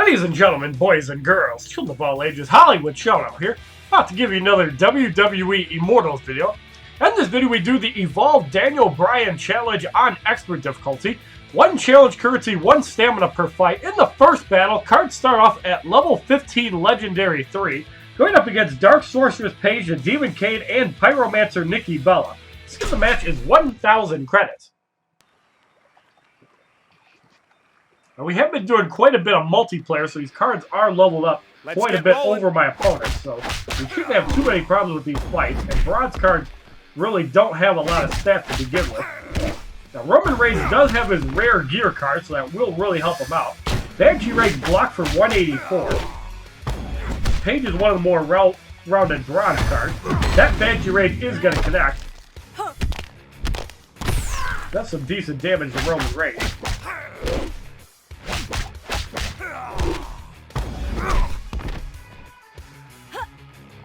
Ladies and gentlemen, boys and girls, children of all ages, HollywoodShono here, about to give you another WWE Immortals video. In this video we do the Evolved Daniel Bryan challenge on expert difficulty. One challenge currency, one stamina per fight. In the first battle, cards start off at level 15 Legendary 3, going up against Dark Sorceress Paige, the Demon Kane, and Pyromancer Nikki Bella. The skill of the match is 1,000 credits. Now, we have been doing quite a bit of multiplayer, so these cards are leveled up quite a bit over my opponents, so we shouldn't have too many problems with these fights, and bronze cards really don't have a lot of stats to begin with. Now, Roman Reigns does have his rare gear card, so that will really help him out. Banshee Reigns blocked for 184. Paige is one of the more rounded bronze cards. That Banshee Reigns is going to connect. That's some decent damage to Roman Reigns.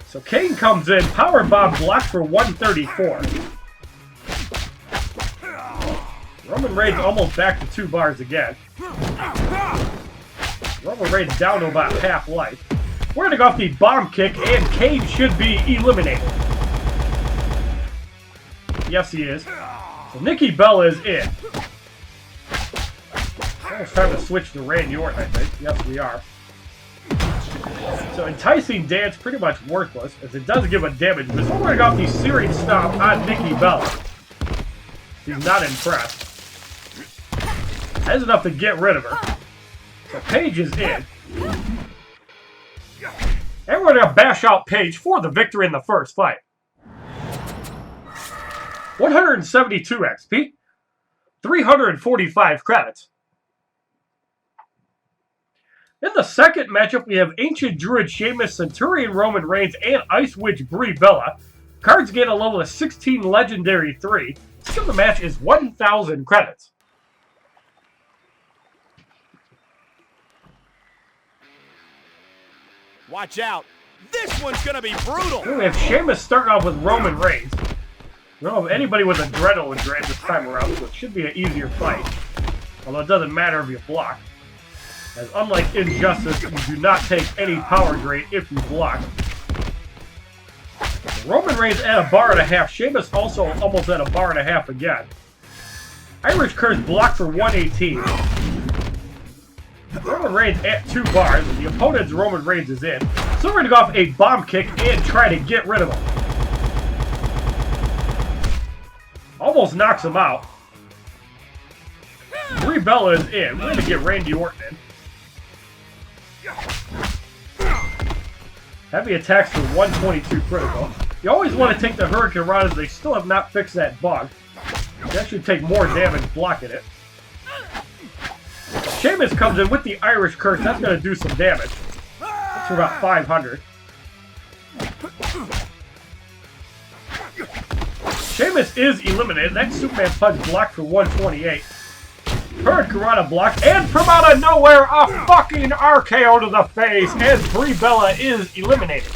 So Kane comes in, power bomb blocked for 134. Roman Reigns almost back to 2 bars again. Roman Reigns down to about half life. We're going to go off the bomb kick, and Kane should be eliminated. Yes, he is. So Nikki Bella is in. Almost time to switch to Randy Orton, I think. Yes, we are. So Enticing Dance pretty much worthless, as it does give a damage, but we're going to go off the Searing Stomp on Nikki Bella. He's not impressed. That's enough to get rid of her. So Paige is in. And we're going to bash out Paige for the victory in the first fight. 172 XP. 345 credits. In the second matchup, we have Ancient Druid Sheamus, Centurion Roman Reigns, and Ice Witch Brie Bella. Cards gain a level of 16 Legendary 3. The skill of the match is 1,000 credits. Watch out. This one's going to be brutal. Here we have Sheamus starting off with Roman Reigns. We don't have anybody with Adrenaline Drain this time around, so it should be an easier fight. Although it doesn't matter if you block. As unlike Injustice, you do not take any power drain if you block. Roman Reigns at 1.5 bar. Sheamus also almost at 1.5 bar again. Irish Curse blocked for 118. Roman Reigns at 2 bars. The opponent's Roman Reigns is in. So we're going to go off a bomb kick and try to get rid of him. Almost knocks him out. Brie Bella is in. We're going to get Randy Orton in. Heavy attacks for 122 critical. You always want to take the Hurricane Rod, as they still have not fixed that bug. That should take more damage blocking it. Sheamus comes in with the Irish Curse. That's going to do some damage. That's for about 500. Sheamus is eliminated. That Superman Punch blocked for 128. Hurricane block, and from out of nowhere, a fucking RKO to the face, as Brie Bella is eliminated.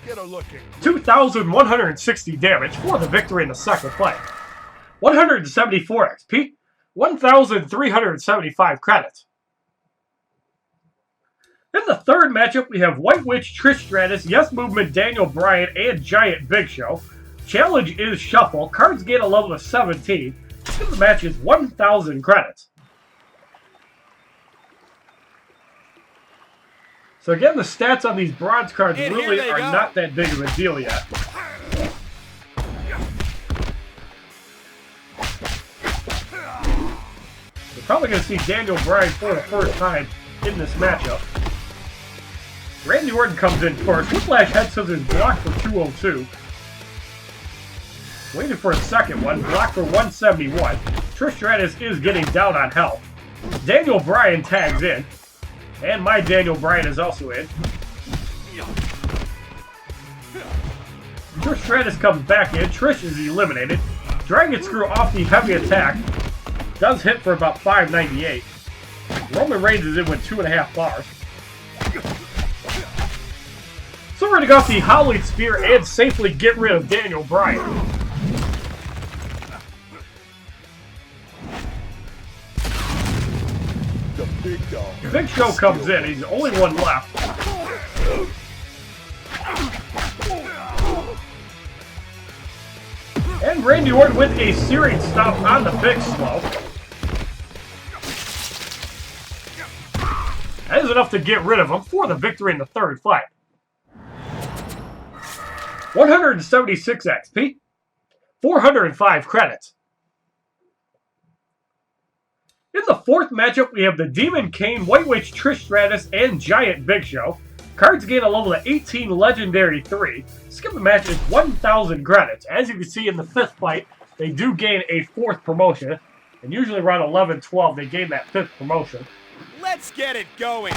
Get a look at 2,160 damage for the victory in the second fight. 174 XP, 1,375 credits. In the third matchup, we have White Witch, Trish Stratus, Yes Movement, Daniel Bryan, and Giant Big Show. Challenge is Shuffle. Cards gain a level of 17. The match is 1,000 credits. So again, the stats on these bronze cards really are not that big of a deal yet. We're probably going to see Daniel Bryan for the first time in this matchup. Randy Orton comes in first. Whiplash Head Scissors blocked for 202. Waiting for a second one. Blocked for 171. Trish Stratus is getting down on health. Daniel Bryan tags in. And my Daniel Bryan is also in. Trish Stratus comes back in. Trish is eliminated. Dragon Screw off the heavy attack. Does hit for about 598. Roman Reigns is in with 2.5 bars. So we're going to go off the Holly Spear and safely get rid of Daniel Bryan. Show comes in. He's the only one left. And Randy Orton with a series stop on the Big Slow. That is enough to get rid of him for the victory in the third fight. 176 XP. 405 credits. In the fourth matchup, we have the Demon Kane, White Witch, Trish Stratus, and Giant Big Show. Cards gain a level of 18, Legendary 3. Skip the match is 1,000 credits. As you can see in the fifth fight, they do gain a fourth promotion. And usually around 11, 12, they gain that fifth promotion. Let's get it going.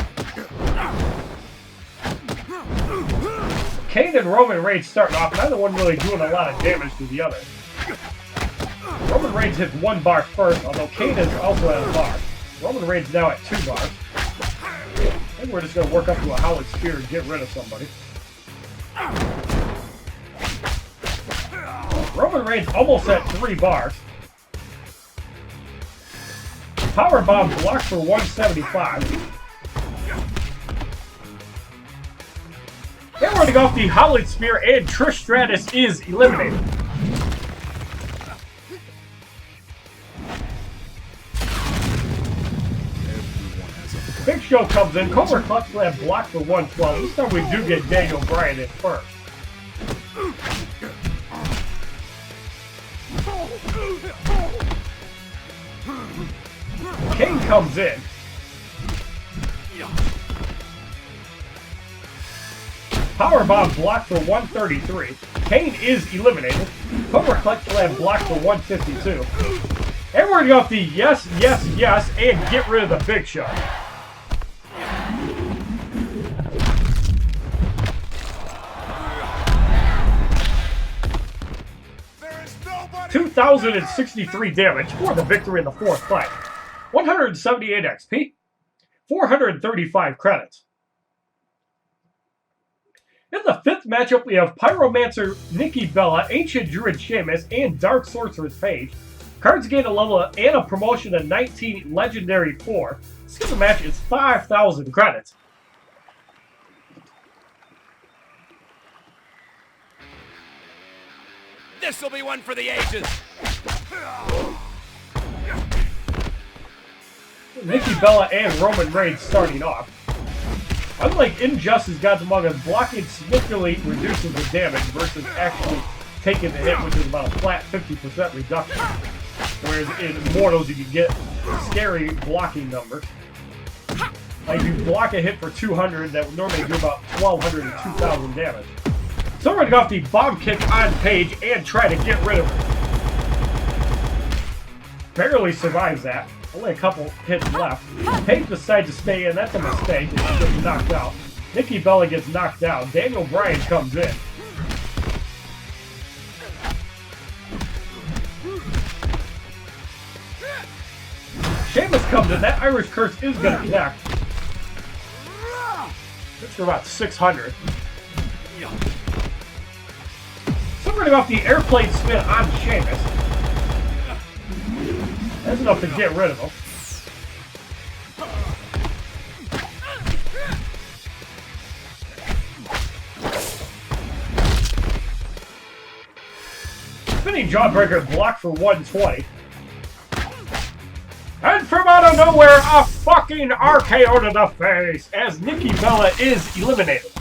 Kane and Roman Reigns starting off, neither one really doing a lot of damage to the other. Roman Reigns hits 1 bar first, although Kane is also at a bar. Roman Reigns now at 2 bars. I think we're just going to work up to a Howard Spear and get rid of somebody. Roman Reigns almost at 3 bars. Powerbomb blocked for 175. And we're going to go off the Hollywood Spear, and Trish Stratus is eliminated. Big Show comes in. Cobra Clutch Slam blocked for 112. This time we do get Daniel Bryan in first. Kane comes in. Powerbomb blocked for 133. Kane is eliminated. Cobra Clutch Slam blocked for 152. And we're going to go off the yes, yes, yes, and get rid of the Big Show. There is nobody. 2,063 damage for the victory in the fourth fight. 178 XP. 435 credits. In the fifth matchup, we have Pyromancer Nikki Bella, Ancient Druid Sheamus, and Dark Sorceress Paige. Cards gain a level and a promotion of 19, Legendary 4. Skip the match is 5,000 credits. This will be one for the ages. Nikki Bella and Roman Reigns starting off. Unlike Injustice Gods Among Us, blocking significantly reduces the damage versus actually taking the hit, which is about a flat 50% reduction. Whereas in Immortals, you can get scary blocking numbers. Like you block a hit for 200, that would normally do about 1,200 to 2,000 damage. So we're going to go off the bomb kick on Paige and try to get rid of her. Barely survives that. Only a couple hits left. Paige decides to stay in. That's a mistake. She gets knocked out. Nikki Bella gets knocked down. Daniel Bryan comes in. Sheamus comes in. That Irish Curse is going to connect. It's for about 600. So we're going to go off the airplane spin on Sheamus. That's enough to get rid of him. Spinning Jawbreaker blocked for 120. And from out of nowhere, a fucking RKO to the face as Nikki Bella is eliminated.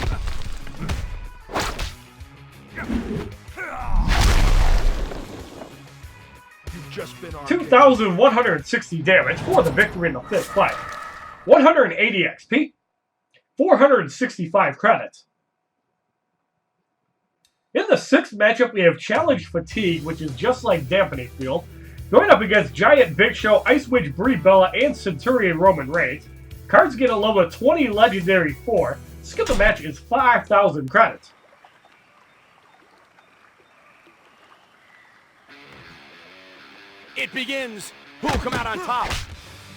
2,160 damage for the victory in the fifth fight. 180 XP. 465 credits. In the sixth matchup, we have Challenge Fatigue, which is just like Dampening Field, going up against Giant Big Show, Ice Witch Brie Bella, and Centurion Roman Reigns. Cards get a level of 20, Legendary 4. Skip the match is 5,000 credits. It begins. Who will come out on top?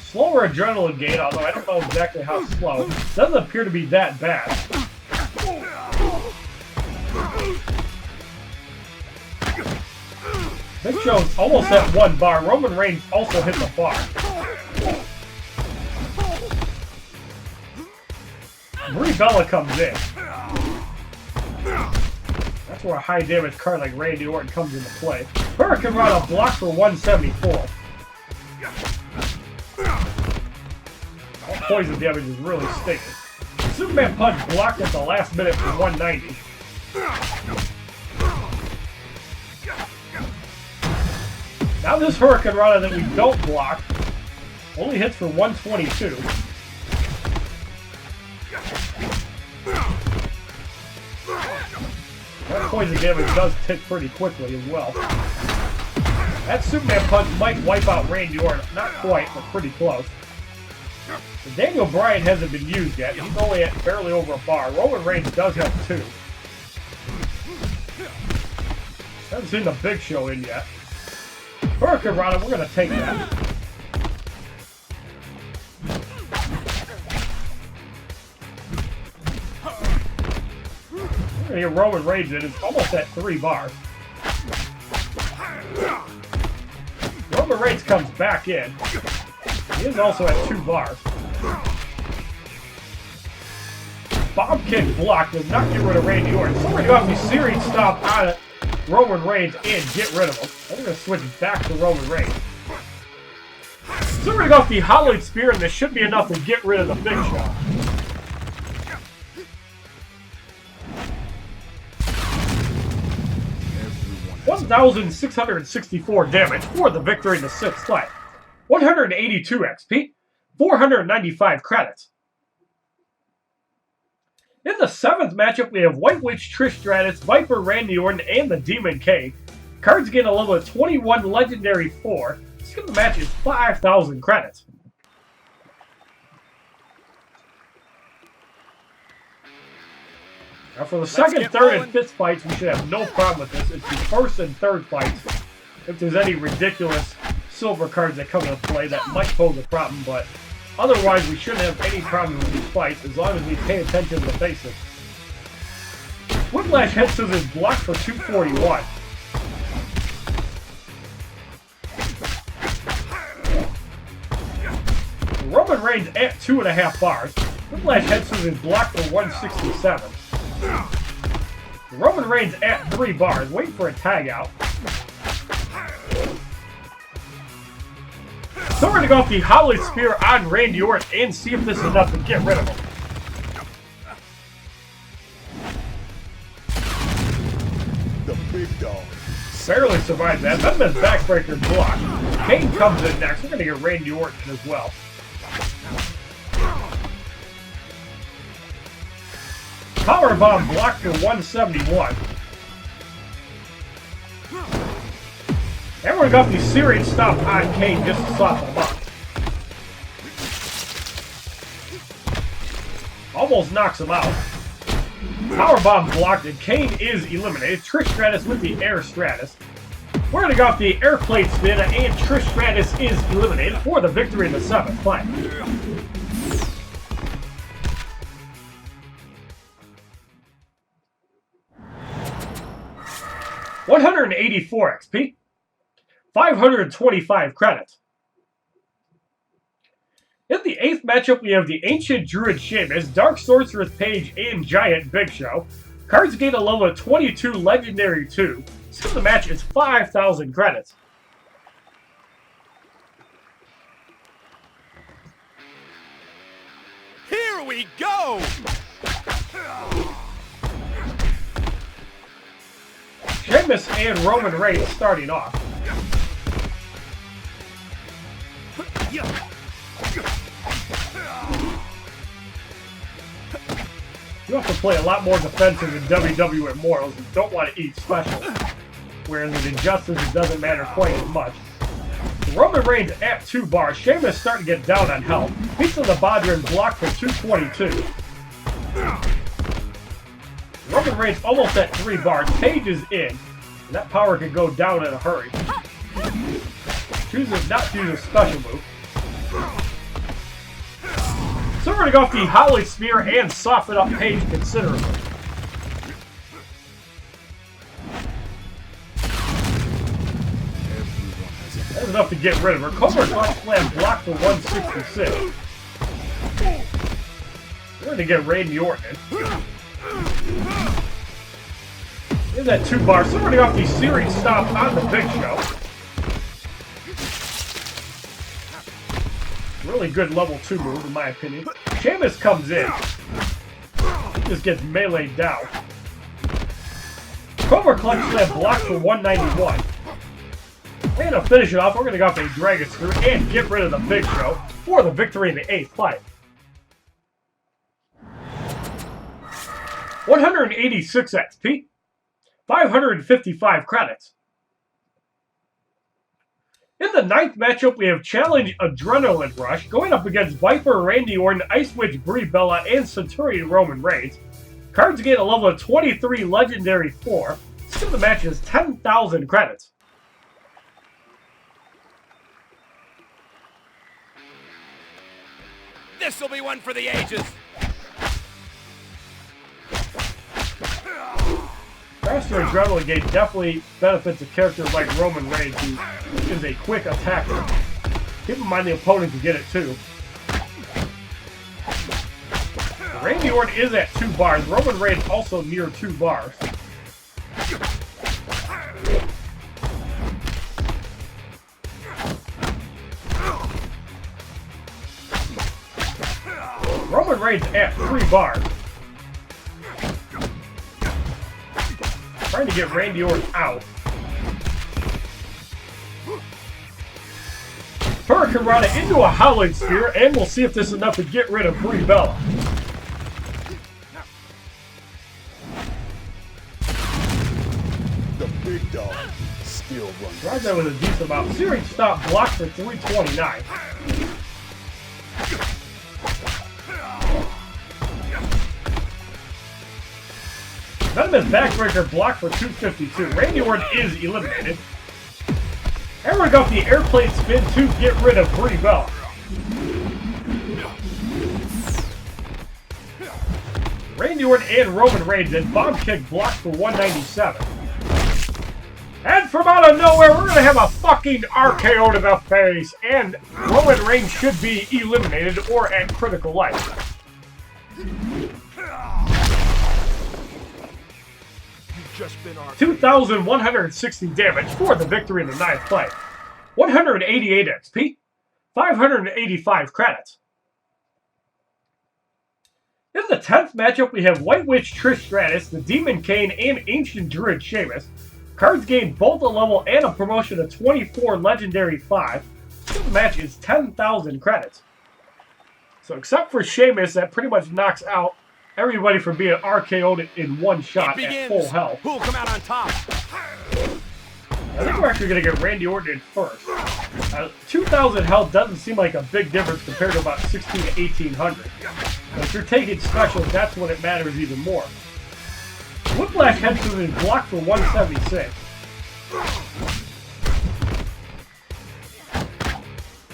Slower adrenaline gain, although I don't know exactly how slow. Doesn't appear to be that bad. Big Show's almost at 1 bar. Roman Reigns also hit the bar. Brie Bella comes in. That's where a high damage card like Randy Orton comes into play. Hurricane Rana blocks for 174. All poison damage is really stinking. Superman Punch blocked at the last minute for 190. Now this Hurricane Rana that we don't block only hits for 122. That poison damage does tick pretty quickly as well. That Superman Punch might wipe out Randy Orton. Not quite, but pretty close. So Daniel Bryan hasn't been used yet. He's only at barely over a bar. Roman Reigns does have 2. Haven't seen the Big Show in yet. Hurricane Rana, we're going to take that. We're going to get Roman Reigns in. It's almost at 3 bars. Roman Reigns comes back in. He is also at 2 bars. Bomb kick block does not get rid of Randy Orton. So we're going to have to series stop on it. Roman Reigns and get rid of him. I'm going to switch back to Roman Reigns. So we're going to go with the Hollywood Spear, and this should be enough to get rid of the Big Show. $1,664 damage for the victory in the 6th fight. 182 XP, 495 credits. In the 7th matchup, we have White Witch, Trish Stratus, Viper, Randy Orton, and the Demon King. Cards gain a level of 21, Legendary 4. Skill of the match is 5,000 credits. Now for the 2nd, 3rd, and 5th fights, we should have no problem with this. It's the 1st and 3rd fights. If there's any ridiculous silver cards that come into play, that might pose a problem, but otherwise we shouldn't have any problem with these fights as long as we pay attention to the basics. Whiplash Head Scissors blocked for 241. Roman Reigns at 2.5 bars. Whiplash Head Scissors blocked for 167. Roman Reigns at 3 bars. Wait for a tag out. So we're going to go with the Hollywood Spear on Randy Orton and see if this is enough to get rid of him. The big dog Barely survived that. Then the backbreaker block. Kane comes in next. We're going to get Randy Orton as well. Powerbomb blocked for 171. And we're going to go the series stop on Kane just to soften him up. Almost knocks him out. Powerbomb blocked and Kane is eliminated. Trish Stratus with the Air Stratus. We're going to go with the Air Plate Spin and Trish Stratus is eliminated for the victory in the 7th fight. $184 XP, 525 credits. In the 8th matchup, we have the Ancient Druid Sheamus, Dark Sorceress Paige, and Giant Big Show. Cards gain a level of 22, Legendary 2. So the match is 5,000 credits. Here we go! Sheamus and Roman Reigns starting off. You have to play a lot more defensive in WWE Immortals and don't want to eat special. Whereas in Injustice, it doesn't matter quite as much. Roman Reigns at 2 bars. Sheamus starting to get down on health. Beats on the Bodger and blocked for 222. Roman Reigns almost at 3 bars. Paige is in. And that power can go down in a hurry. Chooses not to use a special move. So we're going to go with the Holly Spear and soften up Paige considerably. That's enough to get rid of her. Cobra Clutch Slam blocked for 166. going to get Randy Orton. In that 2-bar, starting off the series stop on the Big Show. Really good level 2 move, in my opinion. Sheamus comes in. He just gets meleeed down. Cobra Clutch Slam blocked for 191. And to finish it off, we're going to go off a Dragon Screw and get rid of the Big Show for the victory in the 8th fight. 186 XP. 555 credits. In the 9th matchup, we have Challenge Adrenaline Rush going up against Viper Randy Orton, Ice Witch Brie Bella, and Centurion Roman Reigns. Cards gain a level of 23, Legendary 4. Skill the match is 10,000 credits. This will be one for the ages. Faster adrenaline gain definitely benefits a character like Roman Reigns, who is a quick attacker. Keep in mind the opponent can get it too. Randy Orton is at 2 bars. Roman Reigns also near 2 bars. Roman Reigns at 3 bars. Trying to get Randy Orton out. Hurricane Rana into a Howling Spear, and we'll see if this is enough to get rid of Brie Bella. The big dog still runs. Drives that with a decent amount. Series stop blocked for 329. Venomous Backbreaker blocked for 252. Randy Orton is eliminated. And we're going to go the airplane spin to get rid of Brie Bella. Randy Orton and Roman Reigns and bomb kick blocked for 197. And from out of nowhere, we're going to have a fucking RKO to the face. And Roman Reigns should be eliminated or at critical life. 2,160 damage for the victory in the 9th fight. 188 XP. 585 credits. In the 10th matchup, we have White Witch Trish Stratus, the Demon Kane, and Ancient Druid Sheamus. Cards gain both a level and a promotion of 24, Legendary 5. The match is 10,000 credits. So except for Sheamus, that pretty much knocks out everybody from being RKO'd in one shot at full health. Who'll come out on top? I think we're actually going to get Randy Orton in first. 2,000 health doesn't seem like a big difference compared to about 16 to 1,800. But if you're taking specials, that's when it matters even more. Whiplash Headshot is blocked for 176.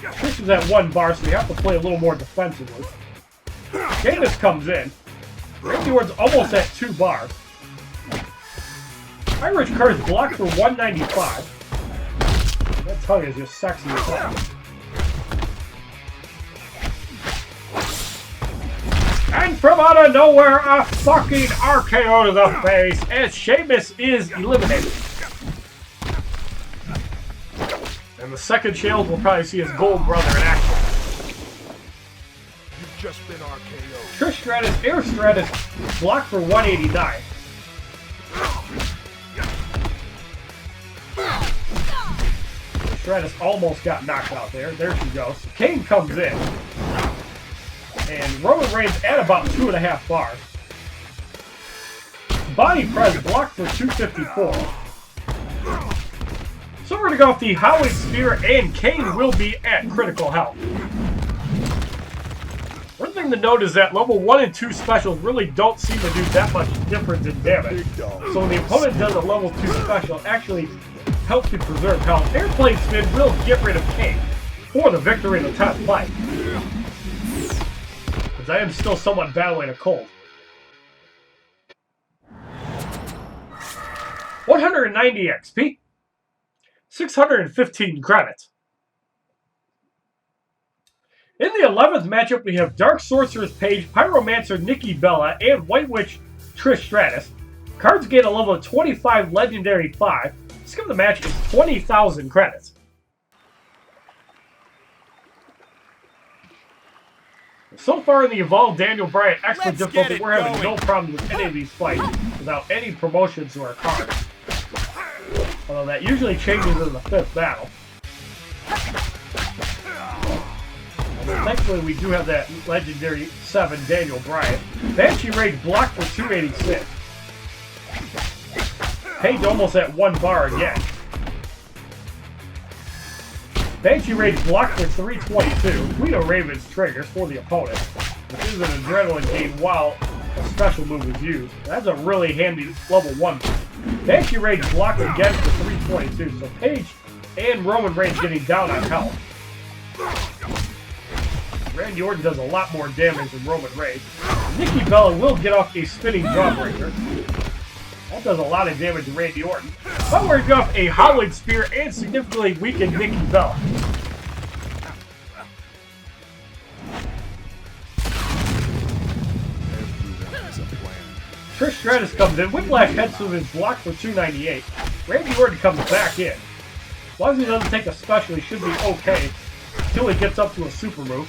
Trish is at 1 bar, so you have to play a little more defensively. Sheamus comes in. Randy Orton's almost at 2 bars. Irish Curse blocked for 195. That tongue is just sexy as hell. And from out of nowhere, a fucking RKO to the face as Sheamus is eliminated. And the second challenge we'll probably see his Gold Brother in action. You've just been RKO. Trish Stratus, Air Stratus, blocked for 189. Stratus almost got knocked out there. There she goes. Kane comes in. And Roman Reigns at about 2.5 bars. Body press blocked for 254. So we're going to go with the Howling Spear, and Kane will be at critical health. One thing to note is that level 1 and 2 specials really don't seem to do that much difference in damage. So when the opponent does a level 2 special, it actually helps you preserve health. Airplane Spin will get rid of Kane for the victory in the 10th fight. Because I am still somewhat battling a cold. 190 XP. 615 credits. In the 11th matchup, we have Dark Sorceress Paige, Pyromancer Nikki Bella, and White Witch Trish Stratus. Cards gain a level of 25 Legendary 5. Skill of the match is 20,000 credits. So far in the Evolved Daniel Bryan Expert difficulty, we're having no problem with any of these fights without any promotions to our cards. Although that usually changes in the 5th battle. Although thankfully we do have that Legendary 7 Daniel Bryan. Banshee Rage blocked for 286. Paige almost at 1 bar again. Banshee Rage blocked for 322. Guido Raven's triggers for the opponent, which is an adrenaline gain while a special move is used. That's a really handy level 1 move. Banshee Rage blocked again for 322, so Paige and Roman Reigns getting down on health. Randy Orton does a lot more damage than Roman Reigns. Nikki Bella will get off a spinning jawbreaker. That does a lot of damage to Randy Orton. But we're going off a Hollywood Spear and significantly weakened Nikki Bella. Trish Stratus comes in. Whiplash head move is blocked for 298. Randy Orton comes back in. As long as he doesn't take a special, he should be okay until he gets up to a super move.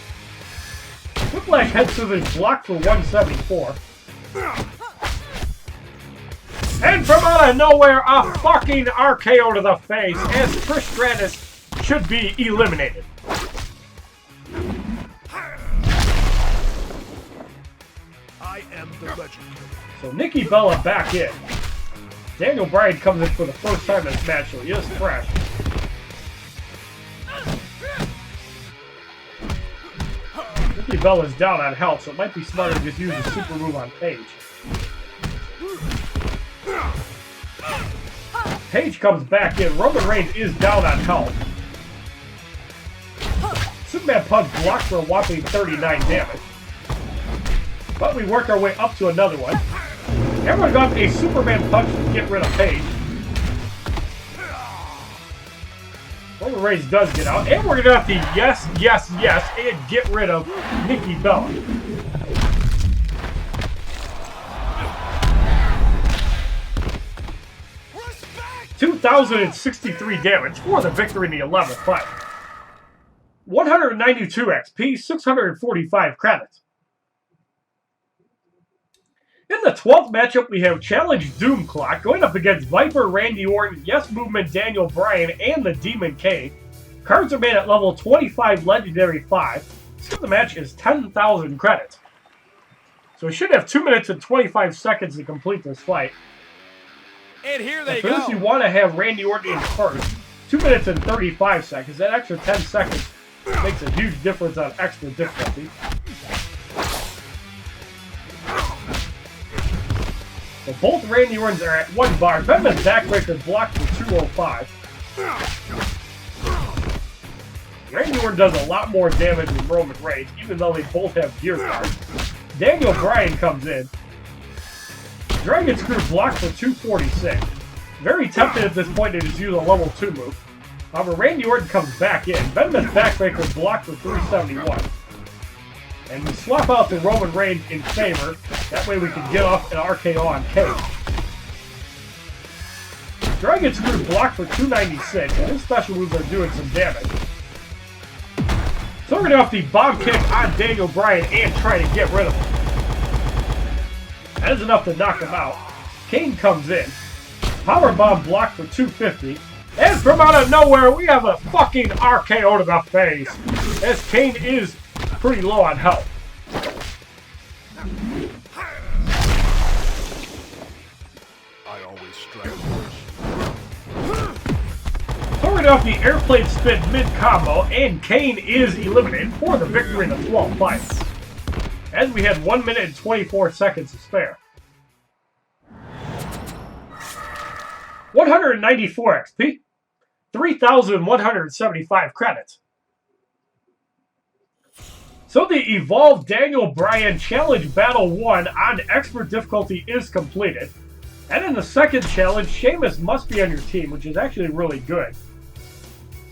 Whiplash head move is blocked for 174. And from out of nowhere, a fucking RKO to the face as Trish Stratus should be eliminated. I am the legend. So Nikki Bella back in. Daniel Bryan comes in for the first time in this match, so he is fresh. Nikki Bella's down on health, so it might be smarter to just use a super move on Paige. Paige comes back in. Roman Reigns is down on health. Superman Punch blocked for a whopping 39 damage. But we work our way up to another one. And we're going to a Superman Punch to get rid of Paige. Roman Reigns does get out. And we're going to have to yes, yes, yes, and get rid of Nikki Bella. $2,063 damage for the victory in the 11th fight. 192 XP, 645 credits. In the 12th matchup, we have Challenge Doom Clock going up against Viper Randy Orton, Yes Movement Daniel Bryan, and the Demon Kane. Cards are made at level 25 Legendary 5. So the match is 10,000 credits. So we should have 2 minutes and 25 seconds to complete this fight. And here they for go. this, you want to have Randy Orton in first. 2 minutes and 35 seconds. That extra 10 seconds makes a huge difference on extra difficulty. So both Randy Ortons are at 1 bar. Batman's backbreaker blocked for 205. Randy Orton does a lot more damage than Roman Reigns, even though they both have gear cards. Daniel Bryan comes in. Dragon Screw blocked for 246. Very tempted at this point to just use a level 2 move. However, Randy Orton comes back in. Venomous Backbreaker blocked for 371. And we swap out the Roman Reigns in favor. That way we can get off an RKO on Kane. Dragon Screw blocked for 296. And his special moves are doing some damage. So we're going to off the bomb kick on Daniel Bryan and try to get rid of him. That is enough to knock him out. Kane comes in. Powerbomb blocked for 250. And from out of nowhere, we have a fucking RKO to the face. As Kane is pretty low on health. I always strike first. Throwing off the airplane spin mid-combo, and Kane is eliminated for the victory in the 12th fight. As we had 1 minute and 24 seconds to spare. 194 XP. 3,175 credits. So the Evolved Daniel Bryan Challenge Battle 1 on Expert difficulty is completed. And in the second challenge, Sheamus must be on your team, which is actually really good.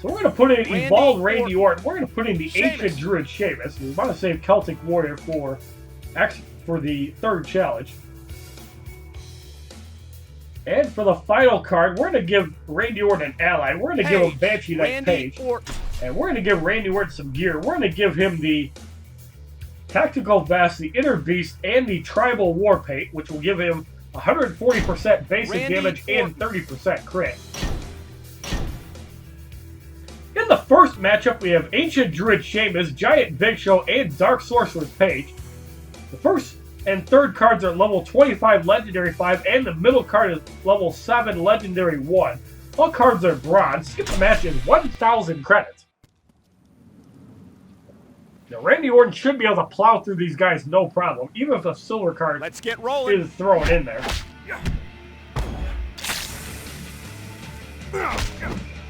So we're going to put in Randy Evolved Randy Orton. We're going to put in the Sheamus. Ancient Druid Sheamus. We want to save Celtic Warrior for the third challenge. And for the final card, we're going to give Randy Orton an ally. We're going to give him Banshee Knight Randy Page. Orton. And we're going to give Randy Orton some gear. We're going to give him the Tactical Vest, the Inner Beast, and the Tribal War Paint, which will give him 140% basic Randy damage and Orton. 30% crit. In the first matchup, we have Ancient Druid Sheamus, Giant Big Show, and Dark Sorcerer's Page. The first and third cards are level 25 Legendary 5, and the middle card is level 7 Legendary 1. All cards are bronze. Skip the match is 1,000 credits. Now, Randy Orton should be able to plow through these guys no problem, even if a silver card Let's get rolling. is thrown in there.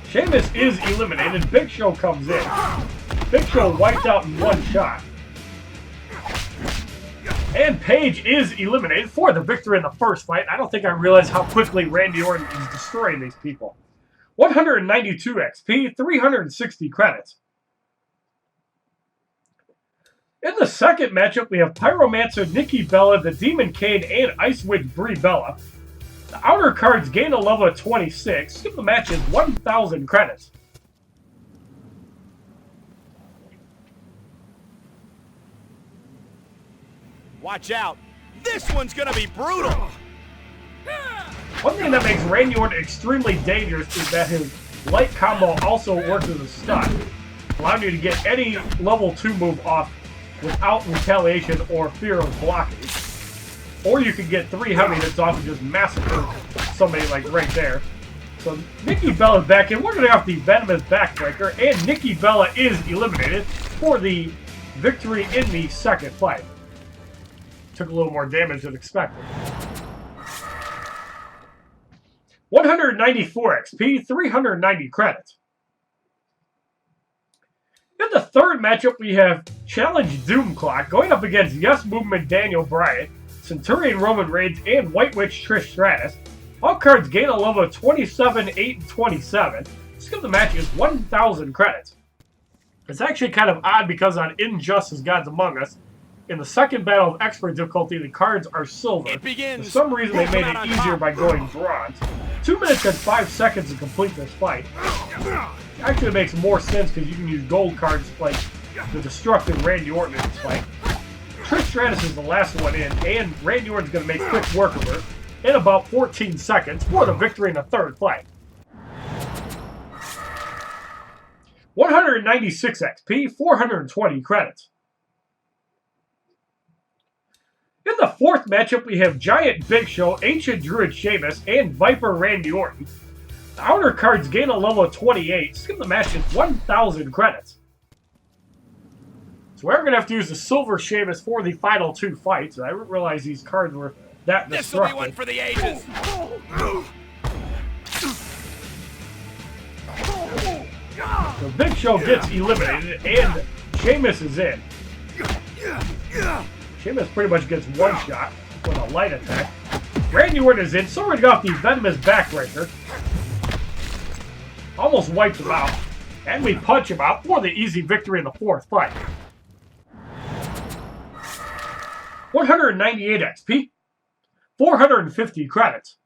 Sheamus is eliminated. Big Show comes in. Big Show wiped out in one shot. And Page is eliminated for the victory in the first fight. I don't think I realized how quickly Randy Orton is destroying these people. 192 XP, 360 credits. In the second matchup, we have Pyromancer Nikki Bella, the Demon Kane, and Ice Witch Brie Bella. The outer cards gain a level of 26. Skip the match is 1,000 credits. Watch out. This one's going to be brutal. One thing that makes Randy Orton extremely dangerous is that his light combo also works as a stun, allowing you to get any level 2 move off without retaliation or fear of blocking. Or you can get 3 heavy hits off and just massacre somebody like right there. So Nikki Bella's back in. We're going to have the Venomous Backbreaker, and Nikki Bella is eliminated for the victory in the second fight. Took a little more damage than expected. 194 XP, 390 credits. In the third matchup, we have Challenge Doom Clock going up against Yes Movement Daniel Bryan, Centurion Roman Reigns, and White Witch Trish Stratus. All cards gain a level of 27, 8, and 27. Skip the match is 1,000 credits. It's actually kind of odd because on Injustice Gods Among Us, in the second battle of expert difficulty, the cards are silver. It begins. For some reason, they made Come out it on easier top. by going bronze. 2 minutes and 5 seconds to complete this fight. Actually, it makes more sense because you can use gold cards like the destructive Randy Orton in this fight. Trish Stratus is the last one in, and Randy Orton's going to make quick work of her in about 14 seconds for the victory in the third fight. 196 XP, 420 credits. In the fourth matchup, we have Giant Big Show, Ancient Druid Sheamus, and Viper Randy Orton. The outer cards gain a level of 28. Skip the match is 1,000 credits. So we're going to have to use the Silver Sheamus for the final 2 fights. I didn't realize these cards were that This will be one destructive. for the ages. So Big Show gets eliminated, and Sheamus is in. Sheamus pretty much gets one shot with a light attack. Randy Orton is in, so we're going to go off the Venomous Backbreaker. Almost wipes him out. And we punch him out for the easy victory in the fourth fight. 198 XP. 450 credits.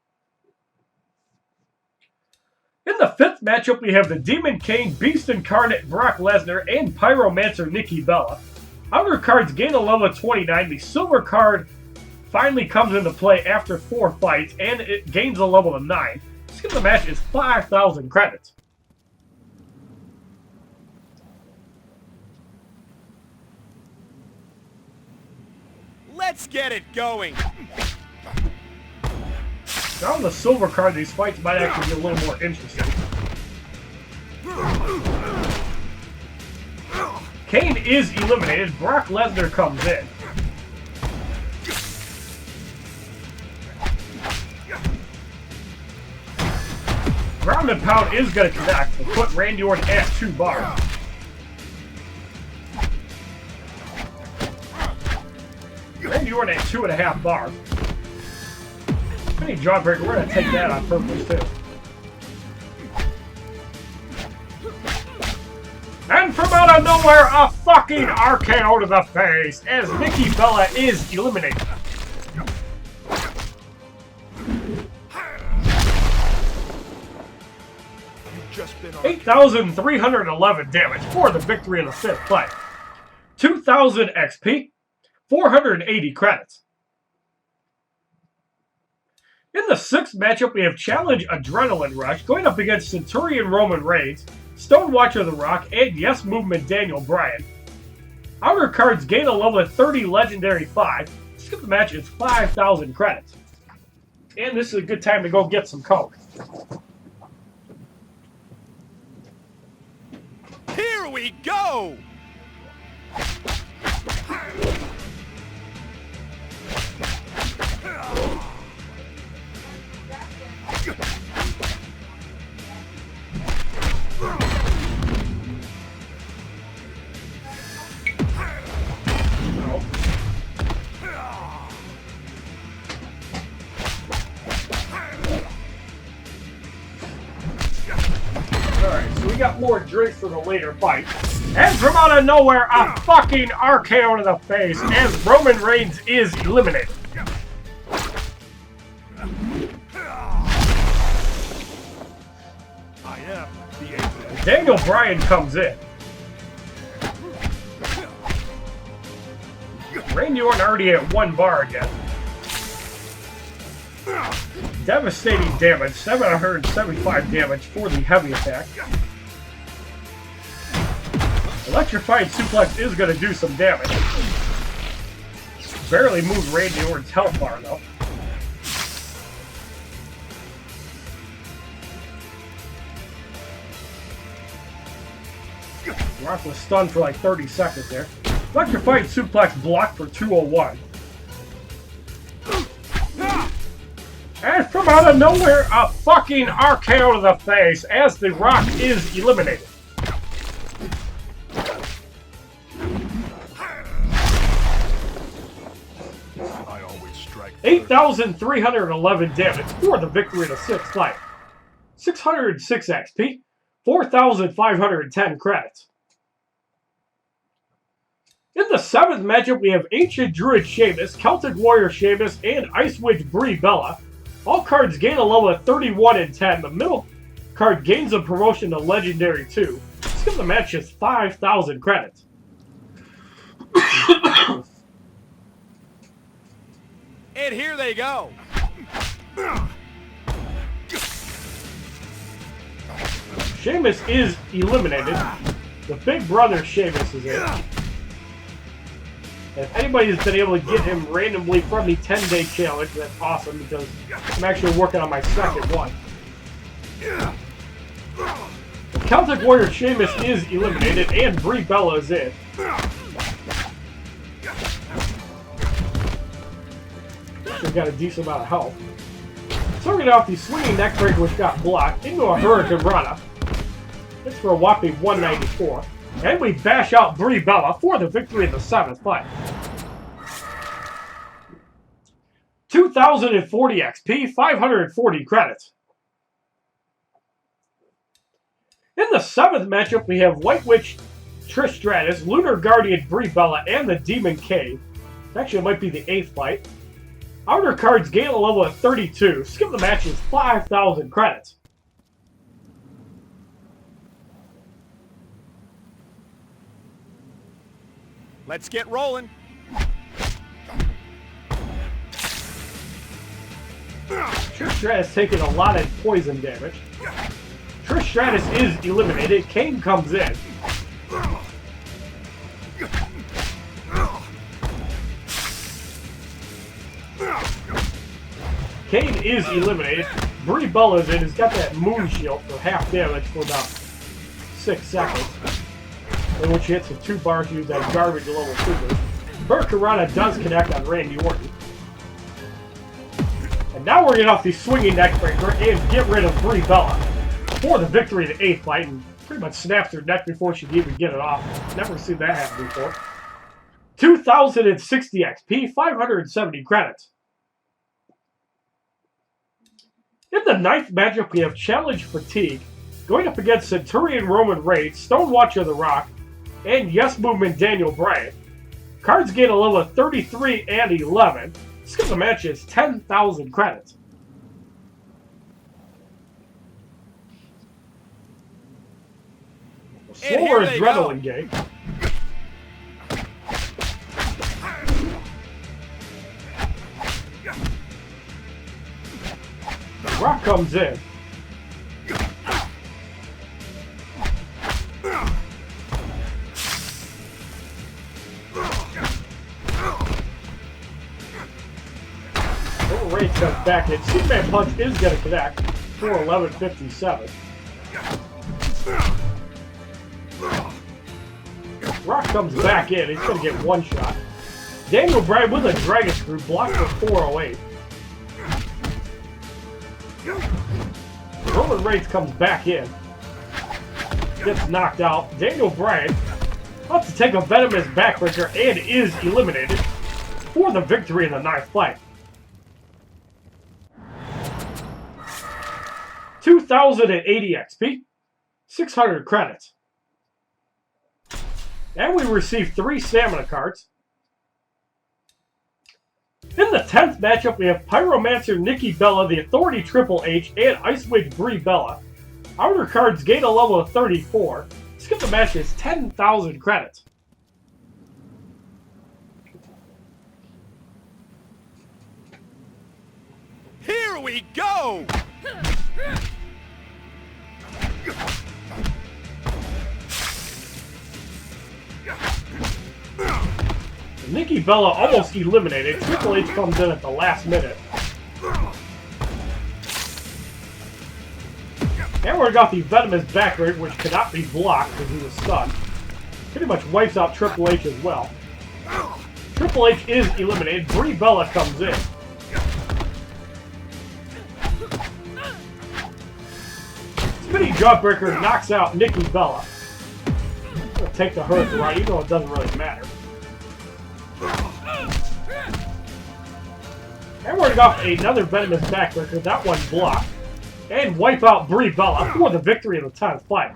In the fifth matchup, we have the Demon King, Beast Incarnate Brock Lesnar, and Pyromancer Nikki Bella. Outer cards gain a level of 29. The silver card finally comes into play after 4 fights, and it gains a level of 9. Skip the match is 5,000 credits. Let's get it going. Now on the silver card, these fights might actually be a little more interesting. Kane is eliminated. Brock Lesnar comes in. Ground and Pound is going to connect and put Randy Orton at 2 bars. Randy Orton at 2.5 bars. Any jawbreaker, we're going to take that on purpose too. out of nowhere, a fucking RKO to the face as Nikki Bella is eliminated. You've just been 8,311 damage for the victory in the 5th fight. 2,000 XP, 480 credits. In the 6th matchup, we have Challenge Adrenaline Rush going up against Centurion Roman Reigns, Stone Watcher The Rock, and Yes Movement Daniel Bryan. Outer cards gain a level of 30 Legendary 5. Skip the match, it's 5,000 credits. And this is a good time to go get some Coke. Here we go! Alright, so we got more drinks for the later fight. And from out of nowhere, a fucking RKO to the face as Roman Reigns is eliminated. I am the Apex. Daniel Bryan comes in. Randy Orton already at 1 bar again. Devastating damage, 775 damage for the heavy attack. Electrified suplex is going to do some damage. Barely moved Randy Orton's health bar though. Rock was stunned for like 30 seconds there. Electrified suplex blocked for 201. And from out of nowhere, a fucking RKO to the face as The Rock is eliminated. I always strike. 8,311 damage for the victory in the 6th fight. 606 XP, 4,510 credits. In the 7th matchup, we have Ancient Druid Sheamus, Celtic Warrior Sheamus, and Ice Witch Brie Bella. All cards gain a level of 31 and 10. The middle card gains a promotion to Legendary 2. Skip the match is 5,000 credits. And here they go. Sheamus is eliminated. The big brother Sheamus is in. If anybody's been able to get him randomly from the 10-day challenge, that's awesome because I'm actually working on my 2nd one. Celtic Warrior Sheamus is eliminated and Brie Bella is in. She's got a decent amount of health. Starting off the swinging neckbreaker which got blocked into a Hurricane Rana. It's for a whopping 194. And we bash out Brie Bella for the victory in the 7th fight. 2,040 XP, 540 credits. In the 7th matchup, we have White Witch Trish Stratus, Lunar Guardian Brie Bella, and the Demon Cave. Actually, it might be the 8th fight. Outer cards gain a level of 32. Skip the match is 5,000 credits. Let's get rolling. Trish Stratus taking a lot of poison damage. Trish Stratus is eliminated. Kane comes in. Kane is eliminated. Brie Bella's in. Has got that moon shield for half damage for about 6 seconds. And when she hits the 2 bars, she uses that garbage level super. Hurricanrana does connect on Randy Orton. And now we're getting off the swinging neckbreaker and get rid of Brie Bella for the victory in the 8th fight. And pretty much snaps her neck before she can even get it off. Never seen that happen before. 2,060 XP, 570 credits. In the 9th matchup, we have Challenge Fatigue going up against Centurion Roman Reigns, Stone Watcher The Rock, and Yes Movement Daniel Bryan. Cards gain a level of 33 and 11. Skip the match is 10,000 credits. Slower adrenaline game. Rock comes in. Reigns comes back in. Superman Punch is going to connect for 11.57. Rock comes back in. He's going to get one shot. Daniel Bryan with a Dragon Screw blocked for 408. Roman Reigns comes back in. Gets knocked out. Daniel Bryan about to take a venomous backbreaker and is eliminated for the victory in the 9th fight. 2,080 XP, 600 credits. And we received 3 stamina cards. In the 10th matchup, we have Pyromancer Nikki Bella, the Authority Triple H, and Ice Witch Brie Bella. Outer cards gain a level of 34. Skip the match is 10,000 credits. Here we go! Nikki Bella almost eliminated. Triple H comes in at the last minute. And we got the venomous backbreaker, which cannot be blocked because he was stunned. Pretty much wipes out Triple H as well. Triple H is eliminated. Brie Bella comes in. Spinning Jawbreaker knocks out Nikki Bella. I'll take the hurt right, even though it doesn't really matter. And we're going to go off another venomous backbreaker. That one blocked. And wipe out Brie Bella for the victory in the 10th fight.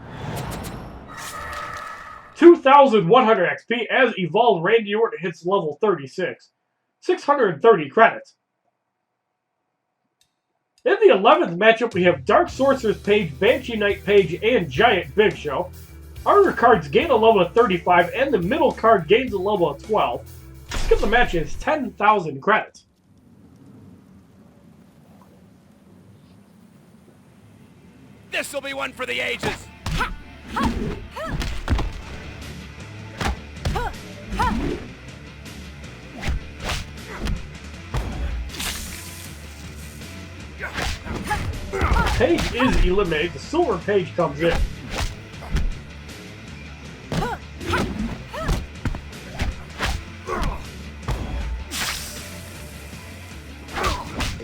2,100 XP as Evolved Randy Orton hits level 36. 630 credits. In the 11th matchup, we have Dark Sorceress Paige, Banshee Knight Paige, and Giant Big Show. Outer cards gain a level of 35, and the middle card gains a level of 12. Skip the match is 10,000 credits. This'll be one for the ages. Paige is eliminated. The Silver Paige comes in.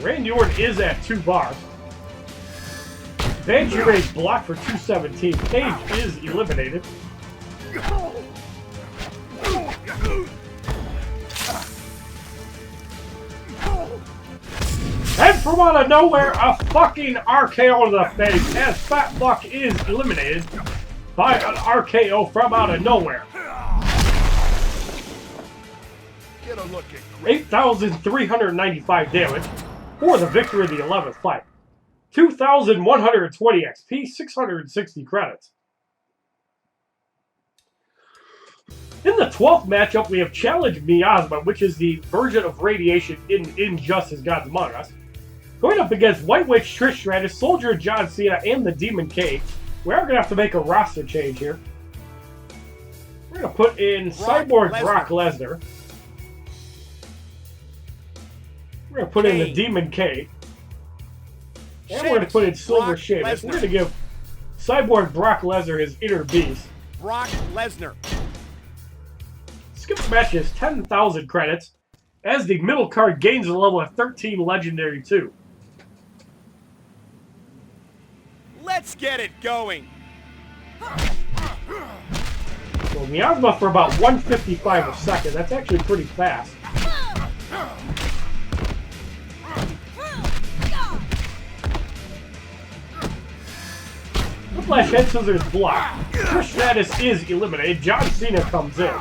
Randy Orton is at 2 bars. Banshee Ray's blocked for 217. Paige is eliminated. And from out of nowhere, a fucking RKO to the face as Fat Fuck is eliminated by an RKO from out of nowhere. Get a look at Greg. 8,395 damage for the victory of the 11th fight. 2,120 XP, 660 credits. In the 12th matchup, we have Challenge Miasma, which is the version of Radiation in Injustice Gods Among Us. Going up against White Witch Trish Stratus, Soldier John Cena, and the Demon King. We are going to have to make a roster change here. We're going to put in Cyborg Brock Lesnar. We're going to put in the Demon King. And we're going to put in Silver Sheamus. We're going to give Cyborg Brock Lesnar his inner beast. Brock Lesnar. Skip the match is 10,000 credits as the middle card gains a level of 13 Legendary 2. Let's get it going. So Miasma for about 155 a second. That's actually pretty fast. Whiplash head scissors block. Trish Stratus is eliminated. John Cena comes in.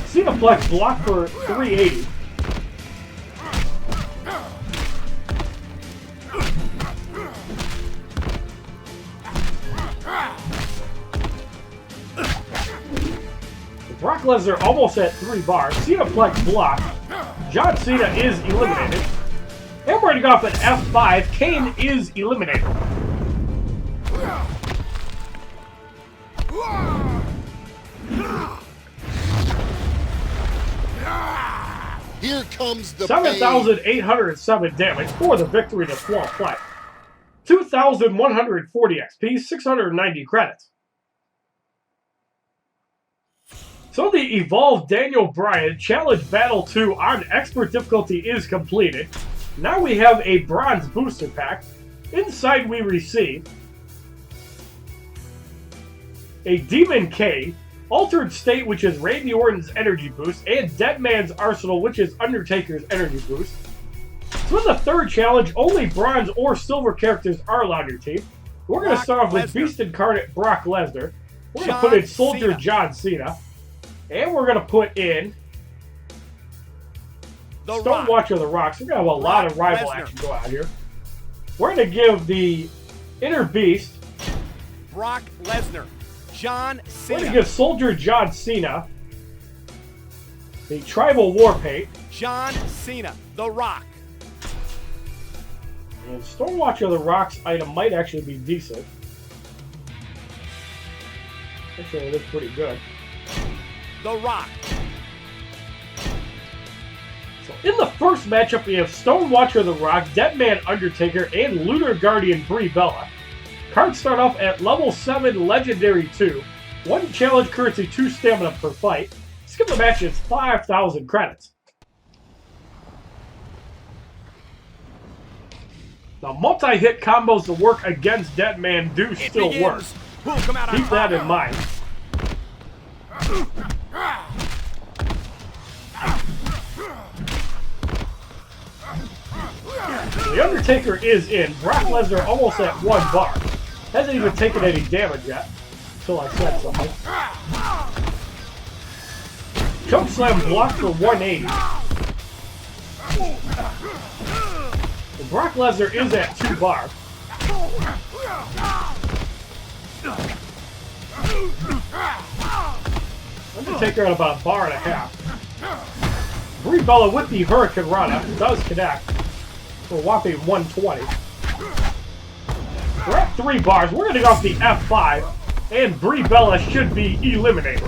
Cenaplex block for 380. Brock Lesnar almost at 3 bars. Cenaplex block. John Cena is eliminated. And we're going to go off at F5. Kane is eliminated. Here comes the 7,807 damage for the victory to Swamp Fight. 2,140 XP, 690 credits. So the Evolved Daniel Bryan Challenge Battle 2 on Expert difficulty is completed. Now we have a Bronze Booster Pack. Inside we receive a Demon K, Altered State, which is Randy Orton's Energy Boost, and Dead Man's Arsenal, which is Undertaker's Energy Boost. So in the third challenge, only bronze or silver characters are allowed on your team. We're going to start off with Beast Incarnate Brock Lesnar. We're going to put in Soldier John Cena. And we're going to put in Stonewatcher The Rock. So we're going to have a lot of rival action go out here. We're going to give the Inner Beast Brock Lesnar. John Cena. We're going to give Soldier John Cena the Tribal War Paint. John Cena, The Rock. And Stonewatcher The Rock's item might actually be decent. Actually, it is pretty good. The Rock. So in the first matchup, we have Stonewatcher The Rock, Deadman Undertaker, and Lunar Guardian Brie Bella. Cards start off at level 7, Legendary 2. 1 challenge currency, 2 stamina per fight. Skip the match is 5,000 credits. Now, multi-hit combos to work against Deadman do still work. Keep that in mind. The Undertaker is in. Brock Lesnar almost at 1 bar. Hasn't even taken any damage yet. Until I said something. Choke slam block for 180. And Brock Lesnar is at 2 bar. Undertaker at about 1.5 bars. Brie Bella with the Hurricane Rana does connect for a whopping 120. We're at 3 bars. We're going to go off the F5, and Brie Bella should be eliminated.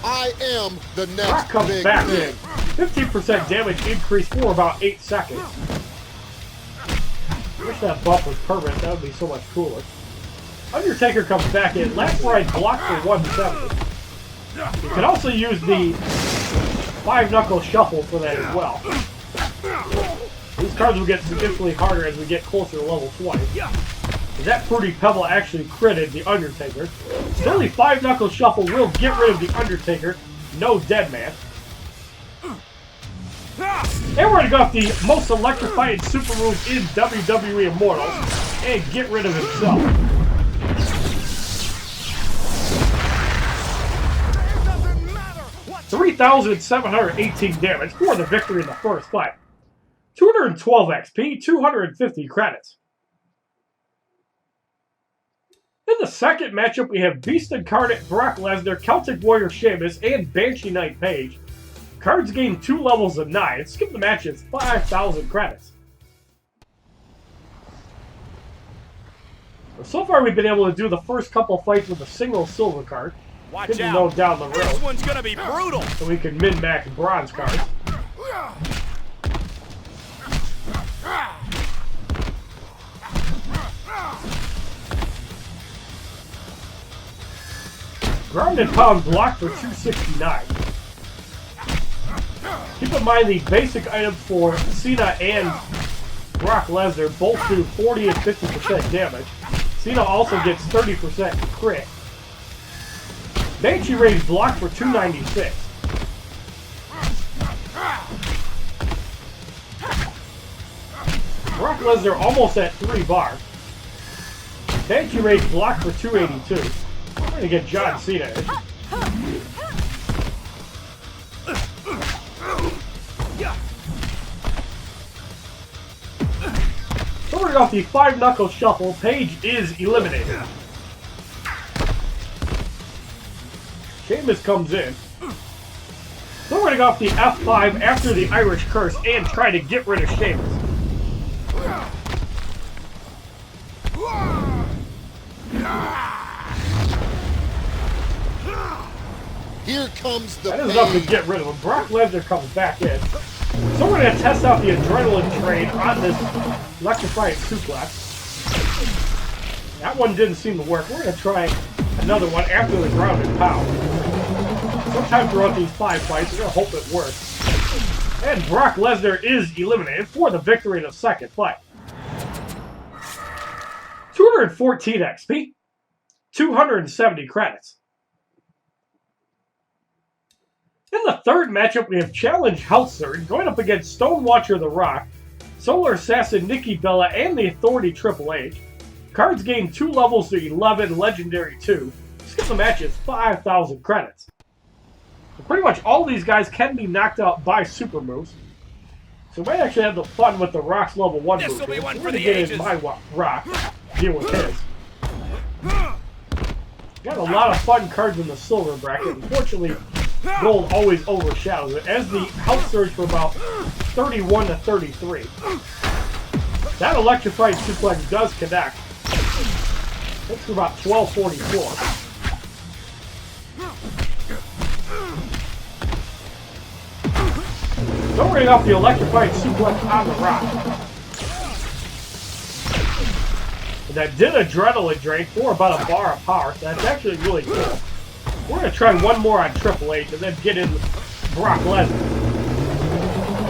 I am the next Brock comes big back thing. in. 15% damage increase for about 8 seconds. Wish that buff was permanent. That would be so much cooler. Undertaker comes back in. Last ride block for 170. You can also use the 5-knuckle shuffle for that as well. These cards will get significantly harder as we get closer to level 20. That Fruity Pebble actually critted the Undertaker. Still, the 5-knuckle shuffle will get rid of the Undertaker. No Deadman. And we're going to go off the most electrifying super move in WWE Immortals and get rid of himself. It doesn't matter what 3,718 damage for the victory in the first fight. 212 XP, 250 credits. In the second matchup, we have Beast Incarnate Brock Lesnar, Celtic Warrior Sheamus, and Banshee Knight Paige. Cards gain 2 levels of 9. Skip the match is 5,000 credits. So far, we've been able to do the first couple fights with a single silver card. Watch Good to out. know down the road. This one's gonna be brutal. So we can min-max bronze cards. Ground and pound block for 269. Keep in mind the basic items for Cena and Brock Lesnar both do 40 and 50% damage. Cena also gets 30% crit. Banshee range block for 296. Brock Lesnar almost at 3 bar. Banshee Rage blocked for 282. We're going to get John Cena. Starting off the 5-knuckle shuffle, Paige is eliminated. Sheamus comes in. Starting off the F5 after the Irish Curse and try to get rid of Sheamus. Here comes the That is enough to get rid of him. Brock Lesnar comes back in. So we're going to test out the adrenaline train on this electrifying suplex. That one didn't seem to work. We're going to try another one after the ground and pound. Sometime throughout these 5 fights, we're going to hope it works. And Brock Lesnar is eliminated for the victory in the second fight. 214 XP, 270 credits. In the third matchup, we have Challenge Health Surge going up against Stone Watcher The Rock, Solar Assassin Nikki Bella, and the Authority Triple H. Cards gain 2 levels to 11, Legendary 2. Skip the match is 5,000 credits. So pretty much all these guys can be knocked out by super moves. So we might actually have the fun with the Rock's level 1 move. This'll be one We're for going to the get ages. in my Rock, deal with his. Got a lot of fun cards in the silver bracket. Unfortunately, gold always overshadows it, as the health surge for about 31 to 33. That electrified suplex does connect. That's for about 1244. Throwing off the electrified suplex on the Rock. And that did adrenaline drain for about a bar of power. So that's actually really cool. We're going to try one more on Triple H and then get in Brock Lesnar.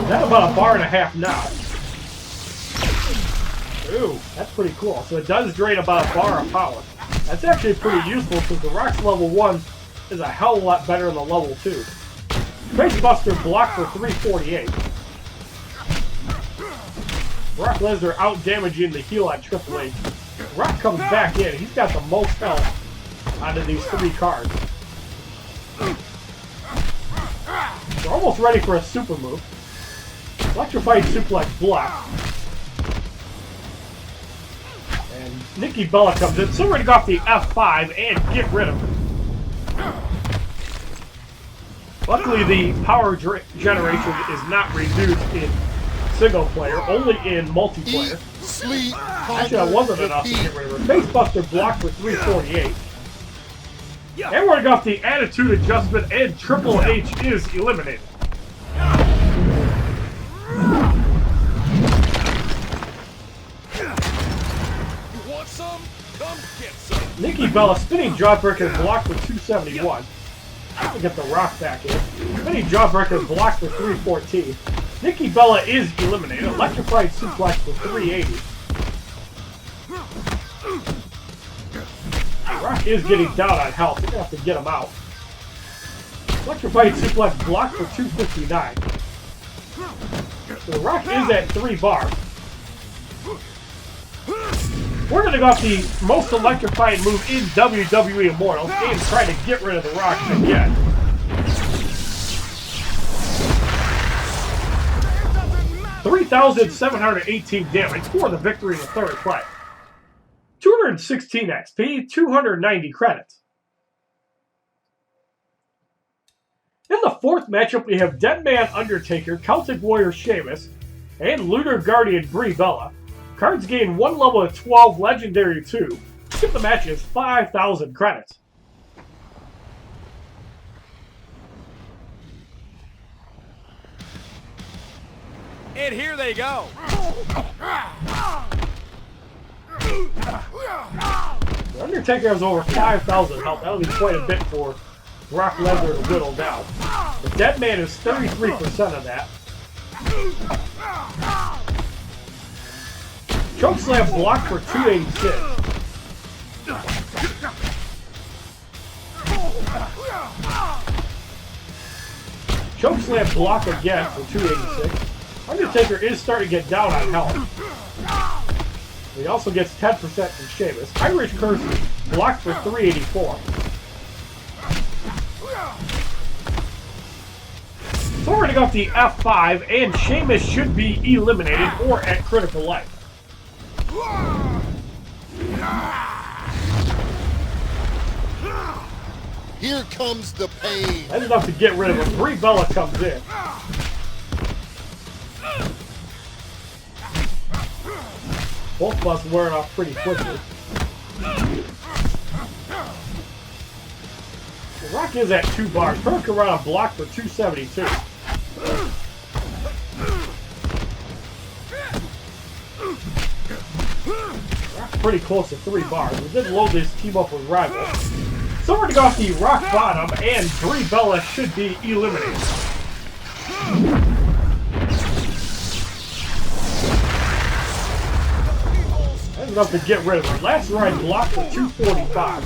That's about a bar and a half now. Ooh, that's pretty cool. So it does drain about a bar of power. That's actually pretty useful because the Rock's level 1 is a hell of a lot better than the level 2. Facebuster blocked for 348. Brock Lesnar out damaging the heel on Triple H. Rock comes back in. He's got the most health out of these 3 cards. We're almost ready for a super move. Electrified suplex block. And Nikki Bella comes in. So we're going to go off the F5 and get rid of her. Luckily, the power generation is not reduced in single player, only in multiplayer. Sleep, Actually, that wasn't enough to get rid of her. Facebuster blocked for 348. And we're going to go off the attitude adjustment, and Triple H is eliminated. You want some? Come get some. Nikki Bella spinning jawbreaker blocked for 271. I'll get the Rock back in. Spinning jawbreaker blocked for 314. Nikki Bella is eliminated. Electrified suplex for 380. Rock is getting down on health. We're going to have to get him out. Electrified suplex blocked for 259. So the Rock is at 3 bar. We're going to go off the most electrifying move in WWE Immortals and try to get rid of the Rock again. $3,718 damage for the victory in the third fight. 216 XP, 290 credits. In the fourth matchup, we have Deadman Undertaker, Celtic Warrior Sheamus, and Lunar Guardian Brie Bella. Cards gain 1 level of 12, Legendary 2. Skip the match is 5,000 credits. And here they go. The Undertaker has over 5,000 health. That'll be quite a bit for Brock Lesnar to whittle down. The Deadman is 33% of that. Chokeslam blocked for 286. Chokeslam block again for 286. Undertaker is starting to get down on health. He also gets 10% from Sheamus. Irish Curse blocked for 384. So we're going to go up the F5, and Sheamus should be eliminated or at critical life. Here comes the pain. That's enough to get rid of him. Brie Bella comes in. Both of us wearing off pretty quickly. The Rock is at 2 bars. Hurricanrana blocked for 272. Rock's pretty close to 3 bars. We did load this team up with Rival. So we're going to go off the Rock Bottom, and Brie Bella should be eliminated. That's enough to get rid of her. Last ride blocked for 245.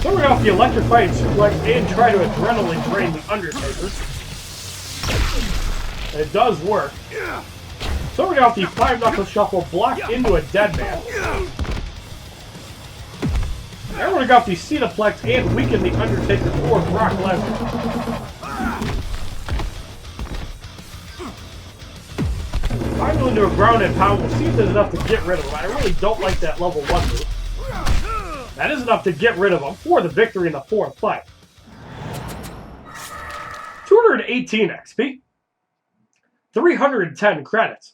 So we're off the electrifying suplex and try to adrenaline drain the Undertaker. And it does work. So we're off the 5-knuckle shuffle, blocked into a dead man. And we're off the Cenaplex and weaken the Undertaker for Brock Lesnar. Finally into a ground and pound. We'll see if there's enough to get rid of him. I really don't like that level 1 move. That is enough to get rid of him for the victory in the 4th fight. 218 XP. 310 credits.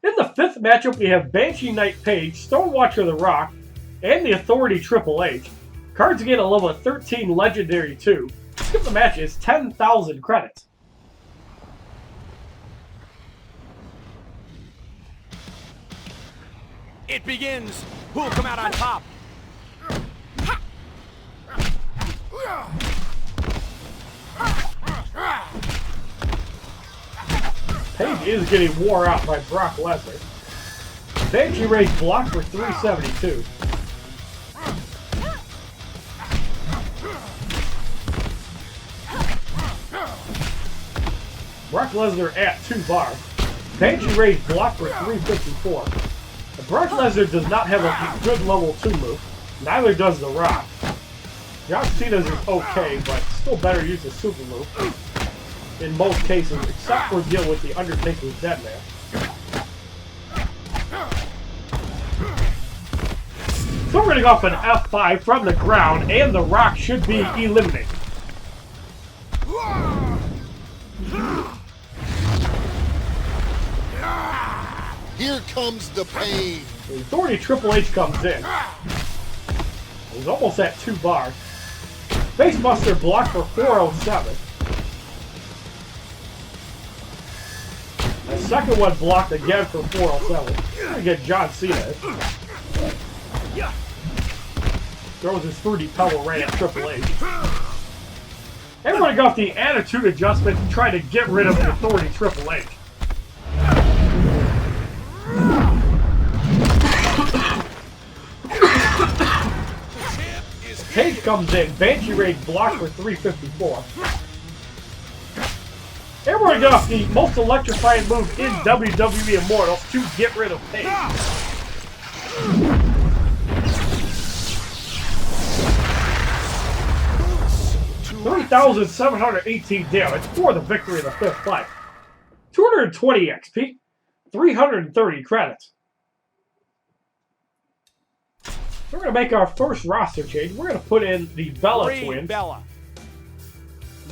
In the 5th matchup, we have Banshee Knight Page, Stonewatcher The Rock, and the Authority Triple H. Cards gain a level 13 Legendary 2. Skip the match is 10,000 credits. It begins. Who will come out on top? Page is getting wore out by Brock Lesnar. Banshee Rage blocked for 372. Brock Lesnar at 2 bars. Banshee Rage blocked for 354. But Brock Lesnar does not have a good level 2 move. Neither does The Rock. John Cena's is okay, but still better use a super move. In most cases, except for deal with the Undertaker's dead man. So we're going to go off an F5 from the ground, and The Rock should be eliminated. Here comes the pain. The Authority Triple H comes in. He's almost at 2 bars. Facebuster blocked for 407. The second one blocked again for 407. We're going to get John Cena. Throws his fruity pebble right at Triple H. Everybody got the attitude adjustment to try to get rid of the Authority Triple H. Page comes in. Banshee Rage blocked for 354. Everyone got off the most electrifying move in WWE Immortals to get rid of Page. 3,718 damage for the victory in the 5th fight. 220 XP, 330 credits. We're going to make our first roster change. We're going to put in the Bella twins. Bella.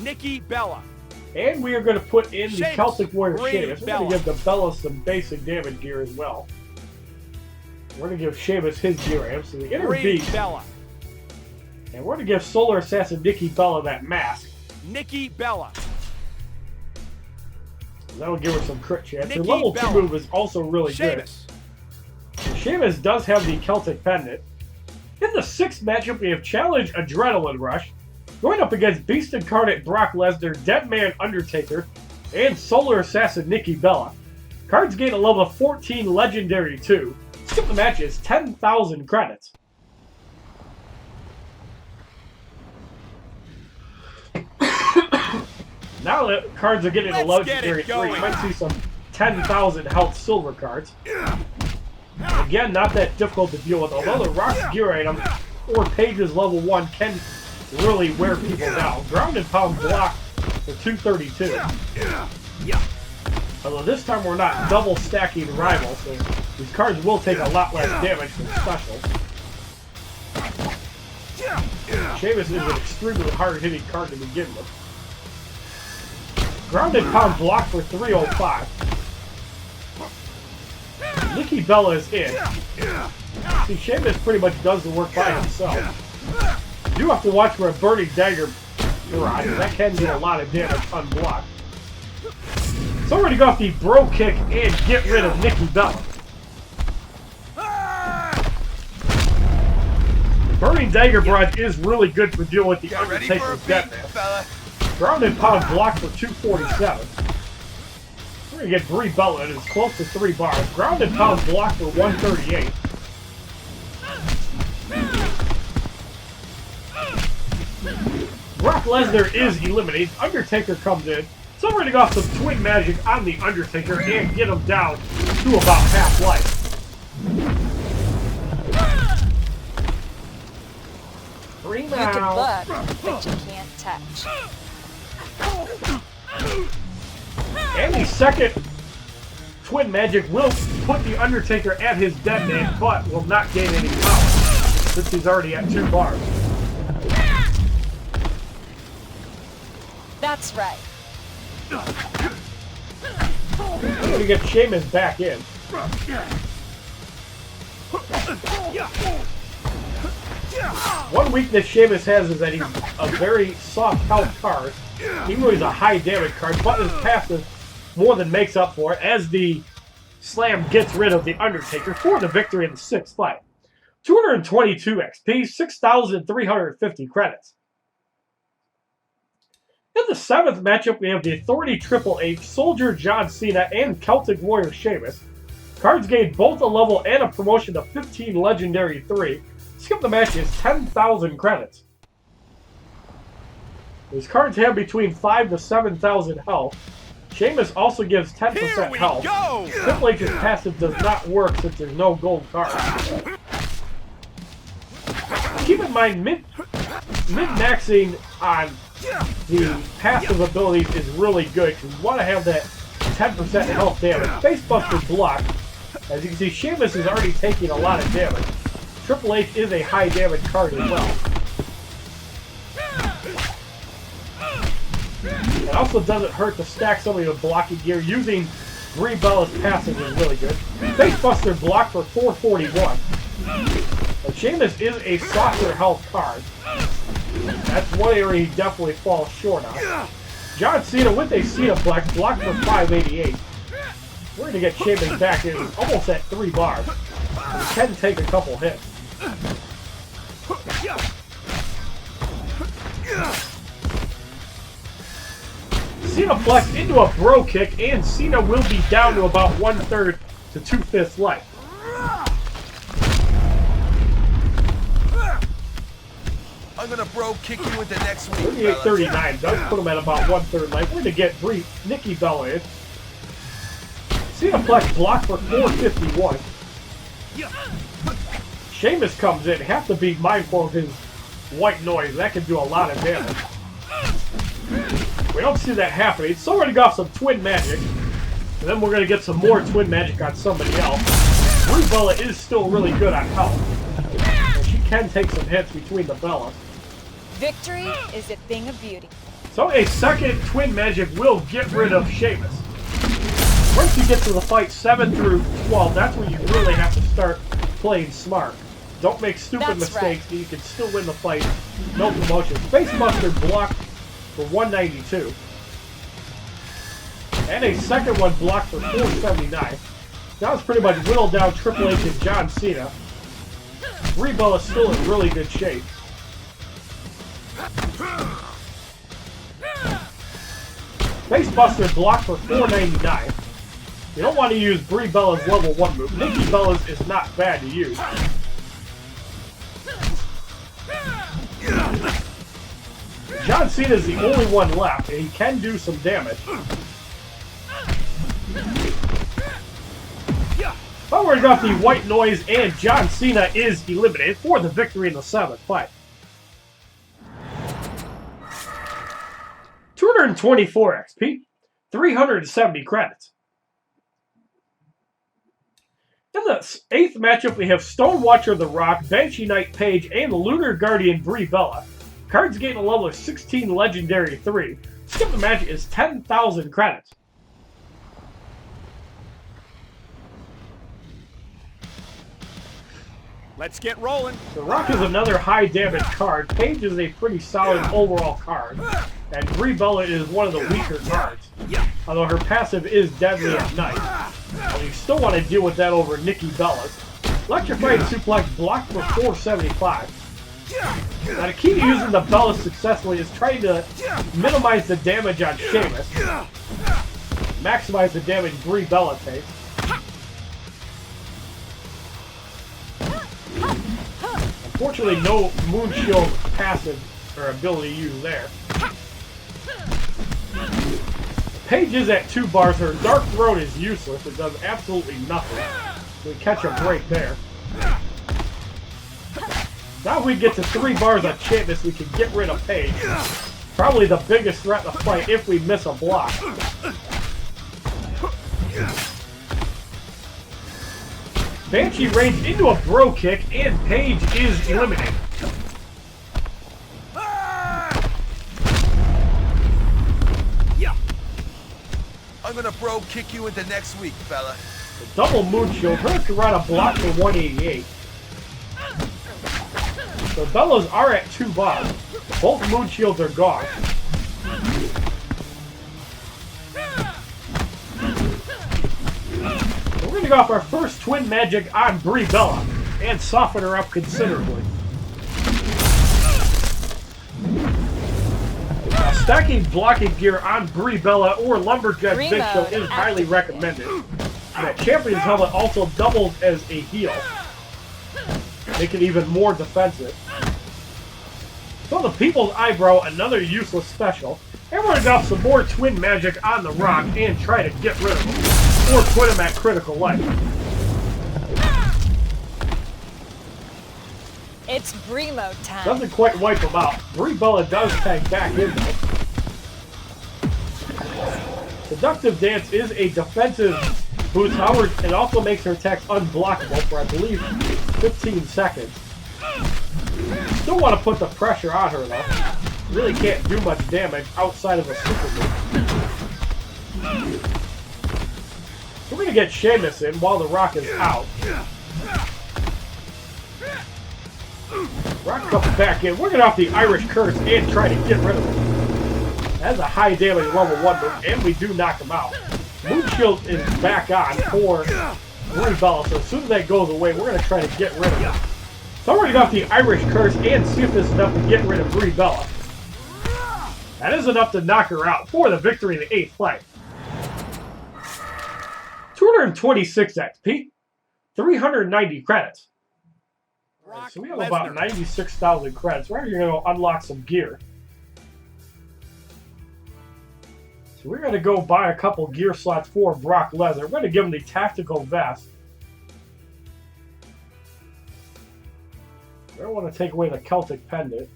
Nikki Bella. And we are going to put in the Celtic Warrior Sheamus. We're going to give the Bella some basic damage gear as well. We're going to give Sheamus his gear amp, so the inner beast. Bella. And we're going to give Solar Assassin Nikki Bella that mask. Nikki Bella. That'll give her some crit chance. Her Nikki level Bella. 2 move is also really Sheamus. good. Sheamus does have the Celtic Pendant. In the 6th matchup, we have Challenge Adrenaline Rush, going up against Beast Incarnate Brock Lesnar, Deadman Undertaker, and Solar Assassin Nikki Bella. Cards gain a level 14 Legendary 2. Skip the match is 10,000 credits. Now that cards are getting a legendary 3, you might see some 10,000 health silver cards. Again, not that difficult to deal with, although the Rock's gear item or Page's level 1 can really wear people down. Ground and pound block for 232. Although this time we're not double stacking rivals, so these cards will take a lot less damage than specials. Sheamus is an extremely hard-hitting card to begin with. Ground and pound block for 305. Nikki Bella is in. See, Sheamus pretty much does the work by himself. You do have to watch for a burning dagger barrage. That can do a lot of damage unblocked. So we're going to go off the bro kick and get rid of Nikki Bella. The burning dagger barrage is really good for dealing with the Undertaker's death man. Ground and pound block for 247. We're going to get Brie Bella, and it's close to 3 bars. Ground and pound block for 138. Brock Lesnar is eliminated. Undertaker comes in. So we're going to go off some twin magic on the Undertaker and get him down to about half life. Three You now. can look, but you can't touch. And the second twin magic will put the Undertaker at his dead man, but will not gain any power since he's already at 2 bars. That's right. We're going to get Sheamus back in. One weakness Sheamus has is that he's a very soft health card, even though he's a high damage card, but his passive more than makes up for it as the slam gets rid of the Undertaker for the victory in the 6th fight. 222 XP, 6,350 credits. In the 7th matchup, we have the Authority Triple H, Soldier John Cena, and Celtic Warrior Sheamus. Cards gain both a level and a promotion to 15 Legendary 3. Skip the match is 10,000 credits. These cards have between 5 to 7,000 health. Sheamus also gives 10% health. Triple H's passive does not work since there's no gold card. Keep in mind, mid-maxing on the passive abilities is really good because you want to have that 10% health damage. Facebuster block. As you can see, Sheamus is already taking a lot of damage. Triple H is a high damage card as well. It also doesn't hurt to stack some of your blocking gear. Using Brie Bella's passive is really good. Facebuster block for 441. But Sheamus is a softer health card. That's one area he definitely falls short on. John Cena with a Cenaplex, blocked for 588. We're going to get Sheamus back in almost at 3 bars. He can take a couple hits. Cenaplex into a bro kick, and Cena will be down to about 1/3 to 2/5 life. I'm gonna bro kick you into next week. 38-39 does put him at about 1/3 life. We're going to get Nikki Bella in. Cenaplex blocked for 451. Sheamus comes in. Have to be mindful of his white noise. That can do a lot of damage. We don't see that happening. So we're going to go off some twin magic. And then we're going to get some more twin magic on somebody else. Brie Bella is still really good on health. And she can take some hits between the Bellas. Victory is a thing of beauty. So a second twin magic will get rid of Sheamus. Once you get to the fight 7 through 12, that's when you really have to start playing smart. Don't make stupid mistakes, and you can still win the fight. No promotion. Facebuster blocked for 192. And a second one blocked for 479. That was pretty much whittled down Triple H and John Cena. Brie Bella is still in really good shape. Facebuster blocked for 499. You don't want to use Brie Bella's level 1 move. Nikki Bella's is not bad to use. John Cena is the only one left, and he can do some damage. But we're got the white noise, and John Cena is eliminated for the victory in the 7th fight. 224 XP, 370 credits. In the 8th matchup, we have Stone Watcher The Rock, Banshee Knight Paige, and Lunar Guardian Brie Bella. Cards gain a level of 16 Legendary 3. Skip the match is 10,000 credits. Let's get rolling. The Rock is another high damage card. Paige is a pretty solid overall card. And Brie Bella is one of the weaker cards. Although her passive is deadly at night. And you still want to deal with that over Nikki Bella's. Electrifying Suplex blocked for 475. Now the key to using the Bella successfully is trying to minimize the damage on Sheamus. Maximize the damage Brie Bella takes. Unfortunately, no Moon Shield passive or ability to use there. Paige is at 2 bars. Her Dark Throat is useless. It does absolutely nothing. We catch a break there. Now if we get to 3 bars on Sheamus, we can get rid of Paige. Probably the biggest threat in the fight if we miss a block. Banshee rains into a bro kick, and Paige is eliminated. I'm gonna bro kick you into next week, fella. The double moon shield. Hurricanrana block for 188. So Bellas are at 2 bars. Both moon shields are gone. We're going to go off our first twin magic on Brie Bella and soften her up considerably. Stacking blocking gear on Brie Bella or Lumberjack Big Show is highly recommended. That Champion's helmet also doubles as a heal, make it even more defensive. So the People's Eyebrow, another useless special. And we're going to go off some more twin magic on The Rock and try to get rid of him, or put him at critical life. It's Brie mode time. Doesn't quite wipe him out. Brie Bella does tag back in though. Seductive Dance is a defensive boost, however, it also makes her attacks unblockable for, I believe, 15 seconds. Still want to put the pressure on her though. Really can't do much damage outside of a super move. So we're going to get Sheamus in while The Rock is out. Rock comes back in. We're going to off the Irish Curse and try to get rid of him. That's a high damage level 1 move, and we do knock him out. Moon Shield is back on for Brie Bella, so as soon as that goes away, we're going to try to get rid of him. So we're going to go off the Irish Curse and see if this is enough to get rid of Brie Bella. That is enough to knock her out for the victory in the 8th fight. 226 XP, 390 credits. Right, so we have about 96,000 credits. We're going to go unlock some gear. So we're going to go buy a couple gear slots for Brock Lesnar. We're going to give him the tactical vest. We don't want to take away the Celtic pendant.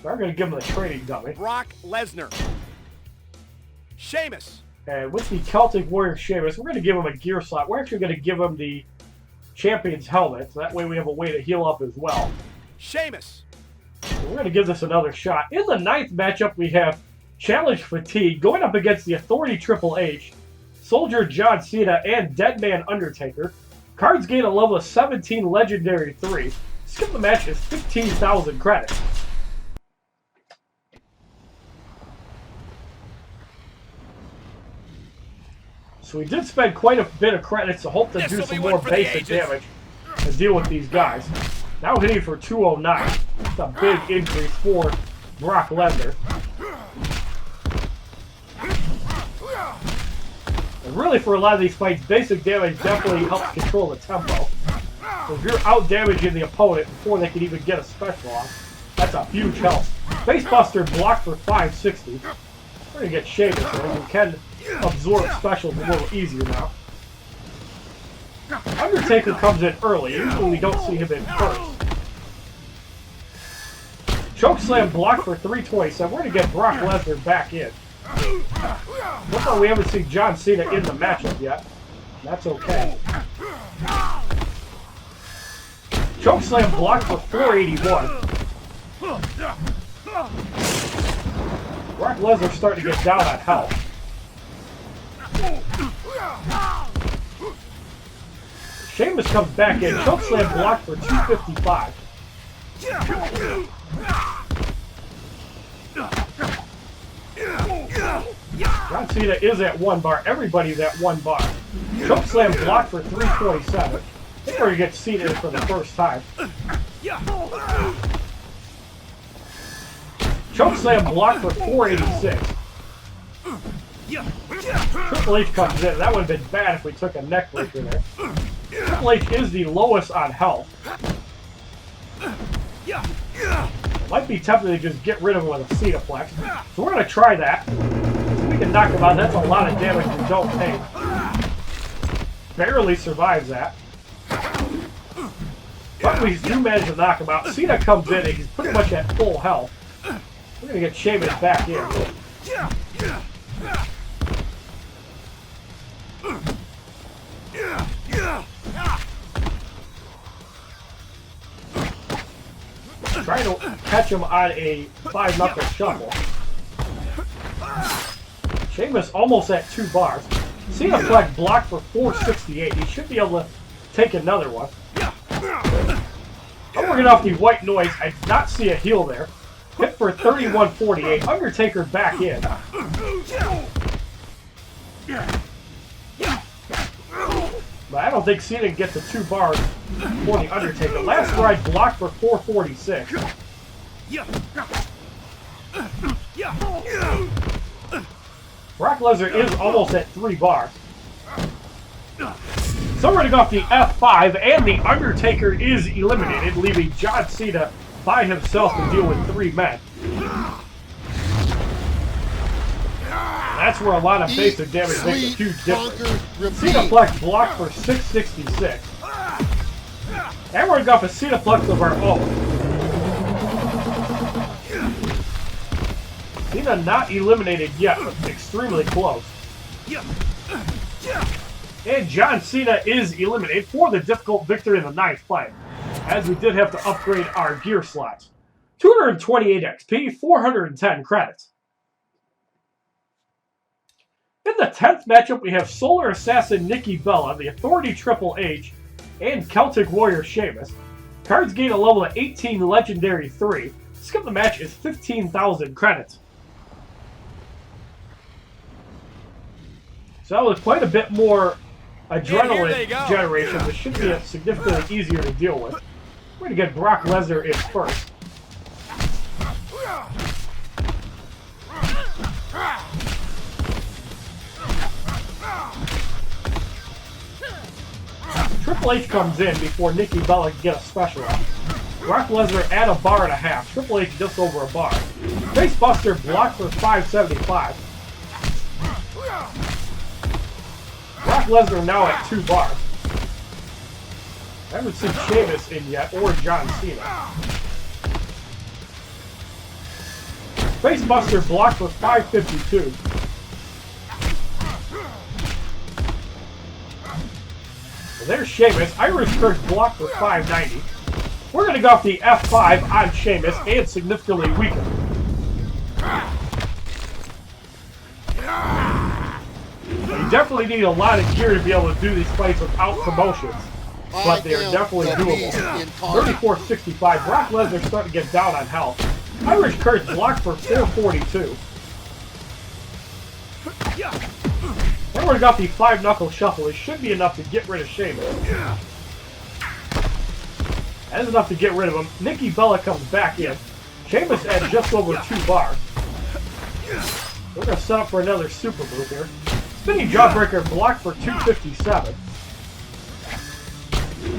We're going to give him the training dummy. Brock Lesnar. Sheamus. And with the Celtic Warrior Sheamus, we're going to give him a gear slot. We're actually going to give him the Champion's helmet, so that way we have a way to heal up as well. Sheamus. So we're going to give this another shot. In the 9th matchup, we have Challenge Fatigue going up against the Authority Triple H, Soldier John Cena, and Deadman Undertaker. Cards gain a level of 17 Legendary 3. Skip the match is 15,000 credits. So we did spend quite a bit of credits to hope to do some more basic damage and deal with these guys. Now hitting for 209. That's a big increase for Brock Lesnar. And really for a lot of these fights, basic damage definitely helps control the tempo. So if you're out damaging the opponent before they can even get a special off, that's a huge help. Facebuster blocked for 560. We're going to get Sheamus in. We can absorb specials a little easier now. Undertaker comes in early. Usually we don't see him in first. Chokeslam blocked for 327. We're going to get Brock Lesnar back in. Looks like we haven't seen John Cena in the matchup yet. That's okay. Chokeslam blocked for 481. Brock Lesnar starting to get down on health. Sheamus comes back in. Chokeslam blocked for 255. John Cena is at 1 bar. Everybody's at 1 bar. Chokeslam blocked for 327. I think we're going to get Cena in for the first time. Chokeslam blocked for 486. Triple H comes in. That would have been bad if we took a neck breaker there. Triple H is the lowest on health. Might be tempted to just get rid of him with a Cenaplex. So we're going to try that. If we can knock him out, that's a lot of damage we don't take. Barely survives that. But we do manage to knock him out. Cena comes in and he's pretty much at full health. We're going to get Sheamus back in. Trying to catch him on a 5-knuckle shuffle. Sheamus almost at 2 bars. Cenaplex blocked for 468. He should be able to take another one. I'm working off the white noise. I did not see a heel there. Hit for 31.48. Undertaker back in. But I don't think Cena gets the 2 bars for the Undertaker. Last ride blocked for 446. Brock Lesnar is almost at 3 bars. So we're going to go off the F5, and the Undertaker is eliminated, leaving John Cena by himself to deal with 3 men. That's where a lot of basic damage makes a huge difference. Cenaplex blocked for 666. And we're going to go off a Cenaplex of our own. Cena not eliminated yet, but extremely close. And John Cena is eliminated for the difficult victory in the 9th fight, as we did have to upgrade our gear slots. 228 XP, 410 credits. In the 10th matchup, we have Solar Assassin Nikki Bella, the Authority Triple H, and Celtic Warrior Sheamus. Cards gain a level of 18, Legendary 3. Skip the match is 15,000 credits. So that was quite a bit more adrenaline generation, which should be significantly easier to deal with. We're going to get Brock Lesnar in first. Triple H comes in before Nikki Bella can get a special out. Brock Lesnar at 1.5 bars. Triple H just over 1 bar. Facebuster blocked for 575. Brock Lesnar now at 2 bars. I haven't seen Sheamus in yet, or John Cena. Facebuster blocked for 552. There's Sheamus. Irish Curse blocked for 590. We're going to go off the F5 on Sheamus and significantly weaken. You definitely need a lot of gear to be able to do these fights without promotions, but they are definitely doable. 34.65. Brock Lesnar starting to get down on health. Irish Curse blocked for 442. We're going to go off the 5-knuckle shuffle. It should be enough to get rid of Sheamus. That is enough to get rid of him. Nikki Bella comes back in. Sheamus at just over 2 bars. We're going to set up for another super move here. Spinning Jawbreaker blocked for 257.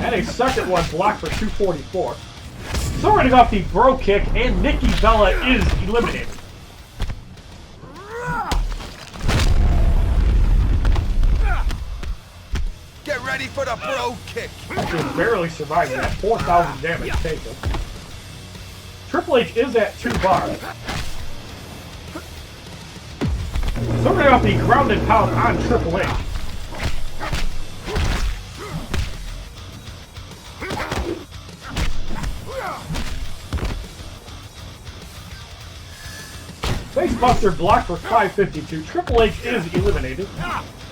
And a second one blocked for 244. Starting off the bro kick, and Nikki Bella is eliminated. Get ready for the bro kick. Just barely survived that. 4,000 damage taken. Triple H is at 2 bars. Starting off the ground and pound on Triple H. Facebuster blocked for 552. Triple H is eliminated.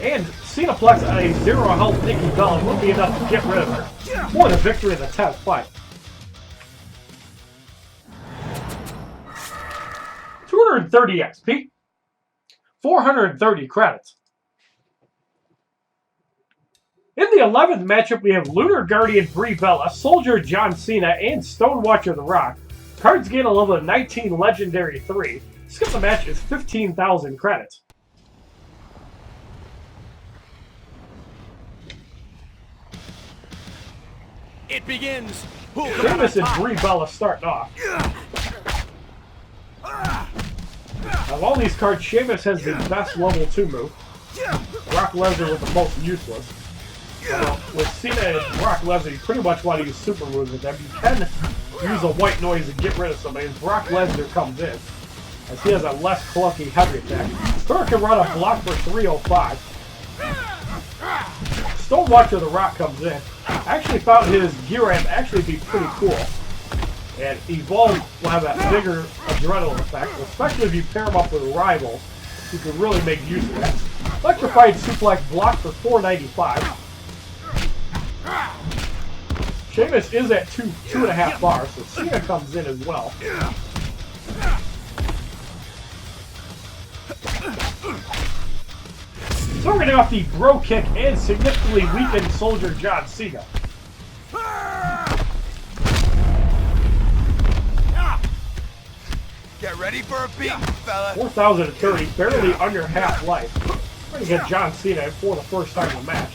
And Cenaplex at a 0 health Nikki Bella will be enough to get rid of her for the victory in the 10th fight. 230 XP. 430 credits. In the 11th matchup, we have Lunar Guardian Brie Bella, Soldier John Cena, and Stonewatcher The Rock. Cards gain a level of 19, Legendary 3. Skip the match is 15,000 credits. It begins. Sheamus and Brie Bella starting off. Of all these cards, Sheamus has the best level 2 move. Brock Lesnar with the most useless. With Cena and Brock Lesnar, you pretty much want to use super moves with them. You can use a white noise and get rid of somebody as Brock Lesnar comes in, as he has a less clunky heavy attack. Hurricane Run a block for 305. Stonewatcher The Rock comes in. I actually found his gear amp actually be pretty cool. And Evolve will have that bigger adrenaline effect, especially if you pair him up with rivals. You can really make use of that. Electrified Suplex block for 495. Sheamus is at 2.5 bars, so Cena comes in as well. Starting off the bro kick and significantly weakened Soldier John Cena. Get ready for a beat, fella. 4,030, barely under half life. Trying to get John Cena for the first time in the match.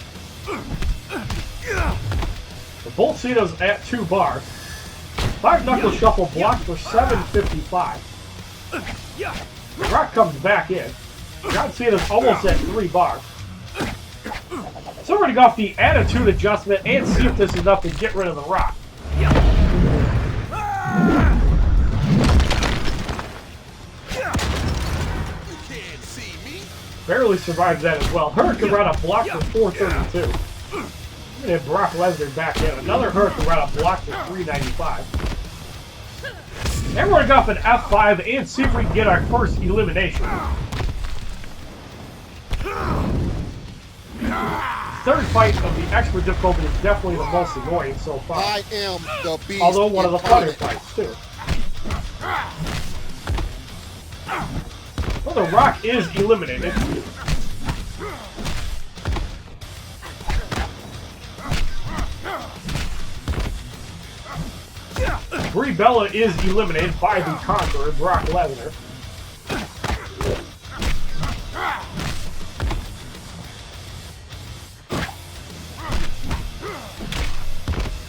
The Bolt Cena's at 2 bars. 5 Knuckle Shuffle blocked for 755. The Rock comes back in. John Cena's almost at 3 bars. So we're going to go off the attitude adjustment and see if this is enough to get rid of The Rock. Barely survives that as well. Hurricane Run a block for 432. And then Brock Lesnar back in. Another Hurricane Run a block for 395. And we're going to go off an F5 and see if we can get our first elimination. Third fight of the expert difficulty is definitely the most annoying so far. I am the beast. Although one of the funner fights too. Well, The Rock is eliminated. Brie Bella is eliminated by the Conqueror, Brock Lesnar.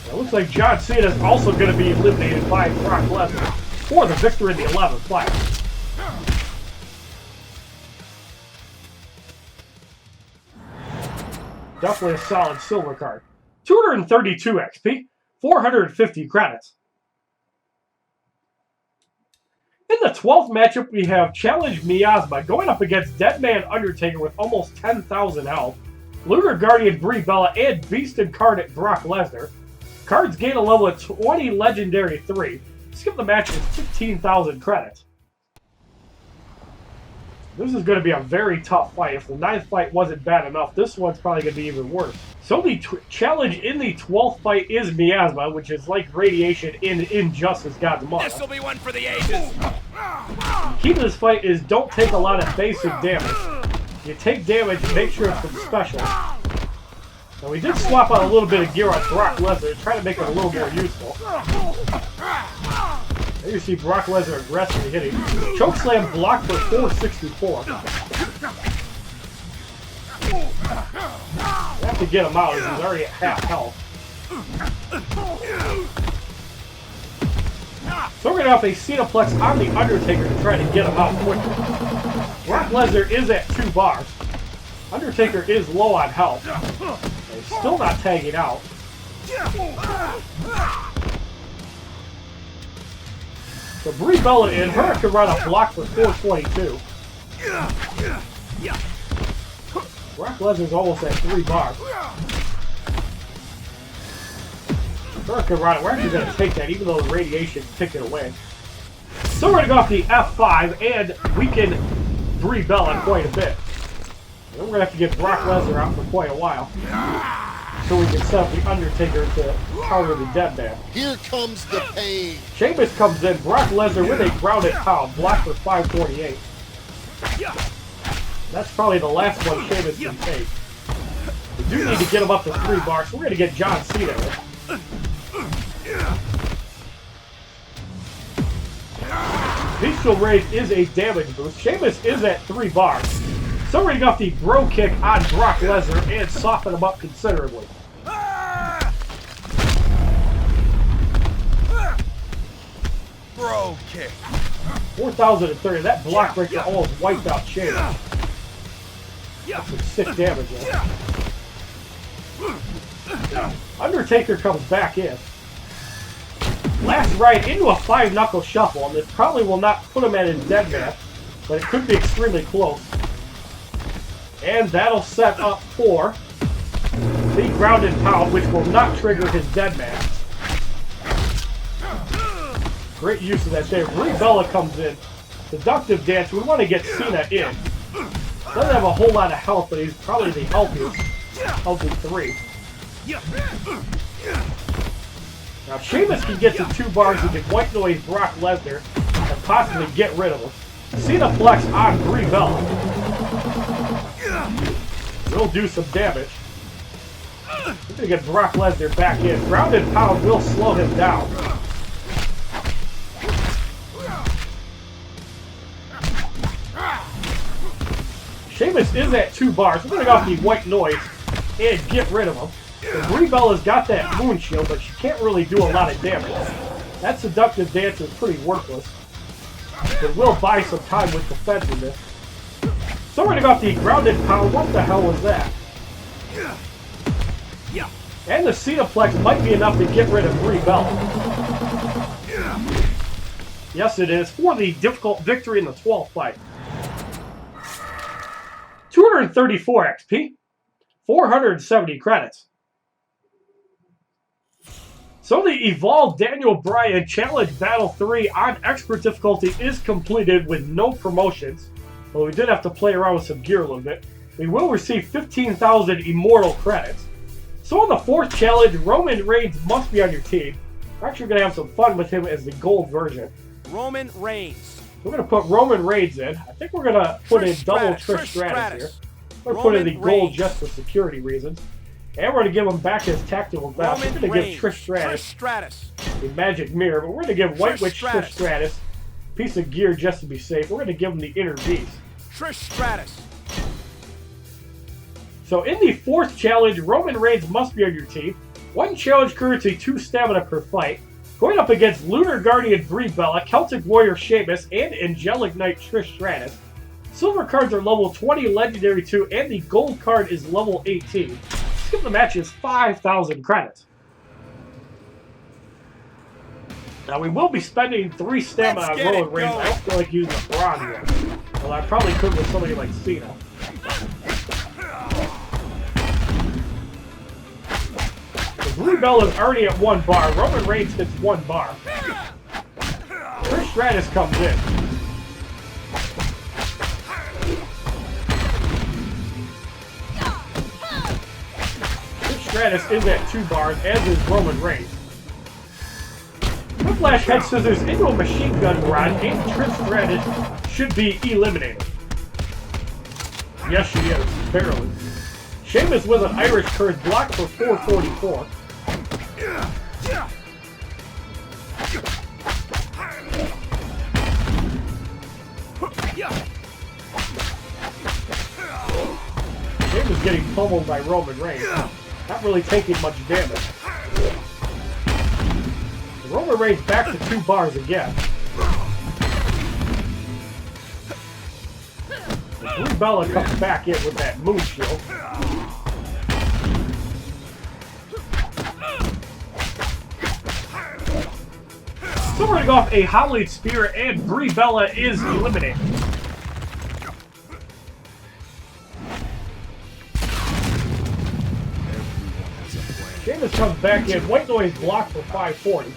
It looks like John Cena is also going to be eliminated by Brock Lesnar for the victory in the 11th fight. Definitely a solid silver card. 232 XP, 450 credits. In the 12th matchup, we have Challenge Miasma going up against Deadman Undertaker with almost 10,000 health, Lunar Guardian Brie Bella, and Beast Incarnate Brock Lesnar. Cards gain a level of 20, Legendary 3. Skip the match with 15,000 credits. This is going to be a very tough fight. If the 9th fight wasn't bad enough, this one's probably going to be even worse. So the challenge in the 12th fight is Miasma, which is like Radiation in Injustice God's Mother. This will be one for the ages. The key to this fight is don't take a lot of basic damage. You take damage, make sure it's from special. Now we did swap out a little bit of gear on Brock Lesnar to try to make it a little more useful. There you see Brock Lesnar aggressively hitting. Chokeslam blocked for 464. You have to get him out as he's already at half health. So we're going to have a Cenaplex on the Undertaker to try to get him out quickly. Brock Lesnar is at 2 bars. Undertaker is low on health. He's still not tagging out. So Brie Bella in. Her could run a block for 422. Brock Lesnar's almost at 3 bars. Her could run it. We're actually going to take that even though the radiation took it away. So we're going to go off the F5 and weaken Brie Bella quite a bit. And then we're going to have to get Brock Lesnar out for quite a while. So we can set up the Undertaker to counter the dead man. Here comes the pain. Sheamus comes in. Brock Lesnar with a grounded pound. Block for 548. That's probably the last one Sheamus can take. We do need to get him up to 3 bars, so we're going to get John Cena in. Bestial Rage is a damage boost. Sheamus is at 3 bars. So we're going to go off the bro kick on Brock Lesnar and soften him up considerably. Bro kick. 4,030. That block breaker almost wiped out Sheamus. That's some sick damage there. Undertaker comes back in. Last right into a 5-knuckle shuffle, and this probably will not put him at his dead man, but it could be extremely close. And that'll set up for the grounded pound, which will not trigger his dead man. Great use of that there. Brie Bella comes in. Seductive dance. We want to get Cena in. Doesn't have a whole lot of health, but he's probably the healthiest. Healthy 3. Now, Sheamus can get to 2 bars and can white noise Brock Lesnar and possibly get rid of him. Cenaplex on Brie Bella. Will do some damage. We're going to get Brock Lesnar back in. Grounded pound will slow him down. Sheamus is at 2 bars. We're going to go off the white noise and get rid of him. So Brie Bella's got that moon shield, but she can't really do a lot of damage. That seductive dance is pretty worthless. But we'll buy some time with defensiveness. So we're going to go off the grounded pound. What the hell was that? And the Cenaplex might be enough to get rid of Brie Bella. Yes, it is. For the difficult victory in the 12th fight. 234 XP. 470 credits. So the Evolved Daniel Bryan Challenge Battle 3 on Expert difficulty is completed with no promotions. Well, we did have to play around with some gear a little bit. We will receive 15,000 Immortal credits. So on the 4th challenge, Roman Reigns must be on your team. We're actually going to have some fun with him as the gold version. Roman Reigns. We're going to put Roman Reigns in. I think we're going to put in double Trish Stratus here. We're going to put in the gold just for security reasons. And we're going to give him back his tactical vest. We're going to give Trish Stratus the magic mirror, but we're going to give White Witch Trish Stratus a piece of gear just to be safe. We're going to give him the inner beast. Trish Stratus. So in the 4th challenge, Roman Reigns must be on your team. 1 challenge currency, 2 stamina per fight. Going up against Lunar Guardian Brie Bella, Celtic Warrior Sheamus, and Angelic Knight Trish Stratus. Silver cards are level 20, Legendary 2, and the gold card is level 18. Skip the match is 5,000 credits. Now we will be spending 3 stamina on Roman Reigns. I don't feel like using a bronze one. Well, I probably could with somebody like Cena. Brie Bella is already at 1 bar. Roman Reigns hits 1 bar. Trish Stratus comes in. Trish Stratus is at 2 bars, as is Roman Reigns. Whiplash head scissors into a machine gun rod, and Trish Stratus should be eliminated. Yes, she is. Barely. Sheamus with an Irish curse block for 444. Sheamus getting pummeled by Roman Reigns. Not really taking much damage. Roman Reigns back to 2 bars again. Brie Bella comes back in with that moon shield. Starting off a Hollywood Spear, and Brie Bella is eliminated. Sheamus comes back in. White Noise blocked for 540.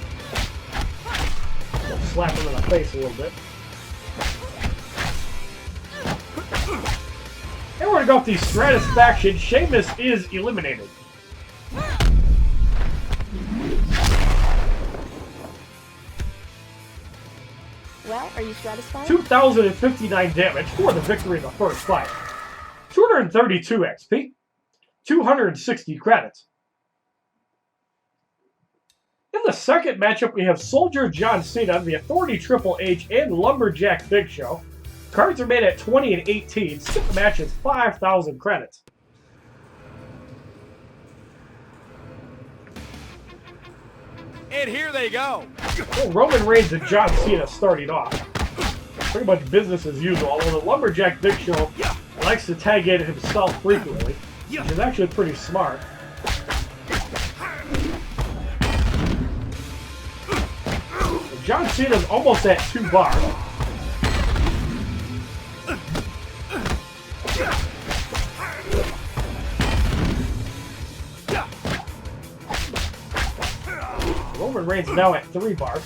Slap him in the face a little bit. And we're going to go with the Stratus faction. Sheamus is eliminated. Well, are you satisfied? 2,059 damage for the victory in the first fight. 232 XP. 260 credits. In the second matchup, we have Soldier John Cena, the Authority Triple H, and Lumberjack Big Show. Cards are made at 20 and 18. Skip the match is 5,000 credits. And here they go. Well, Roman Reigns and John Cena starting off. Pretty much business as usual, although the Lumberjack Big Show likes to tag in himself frequently, which is actually pretty smart. John Cena's almost at 2 bars. Roman Reigns now at 3 bars.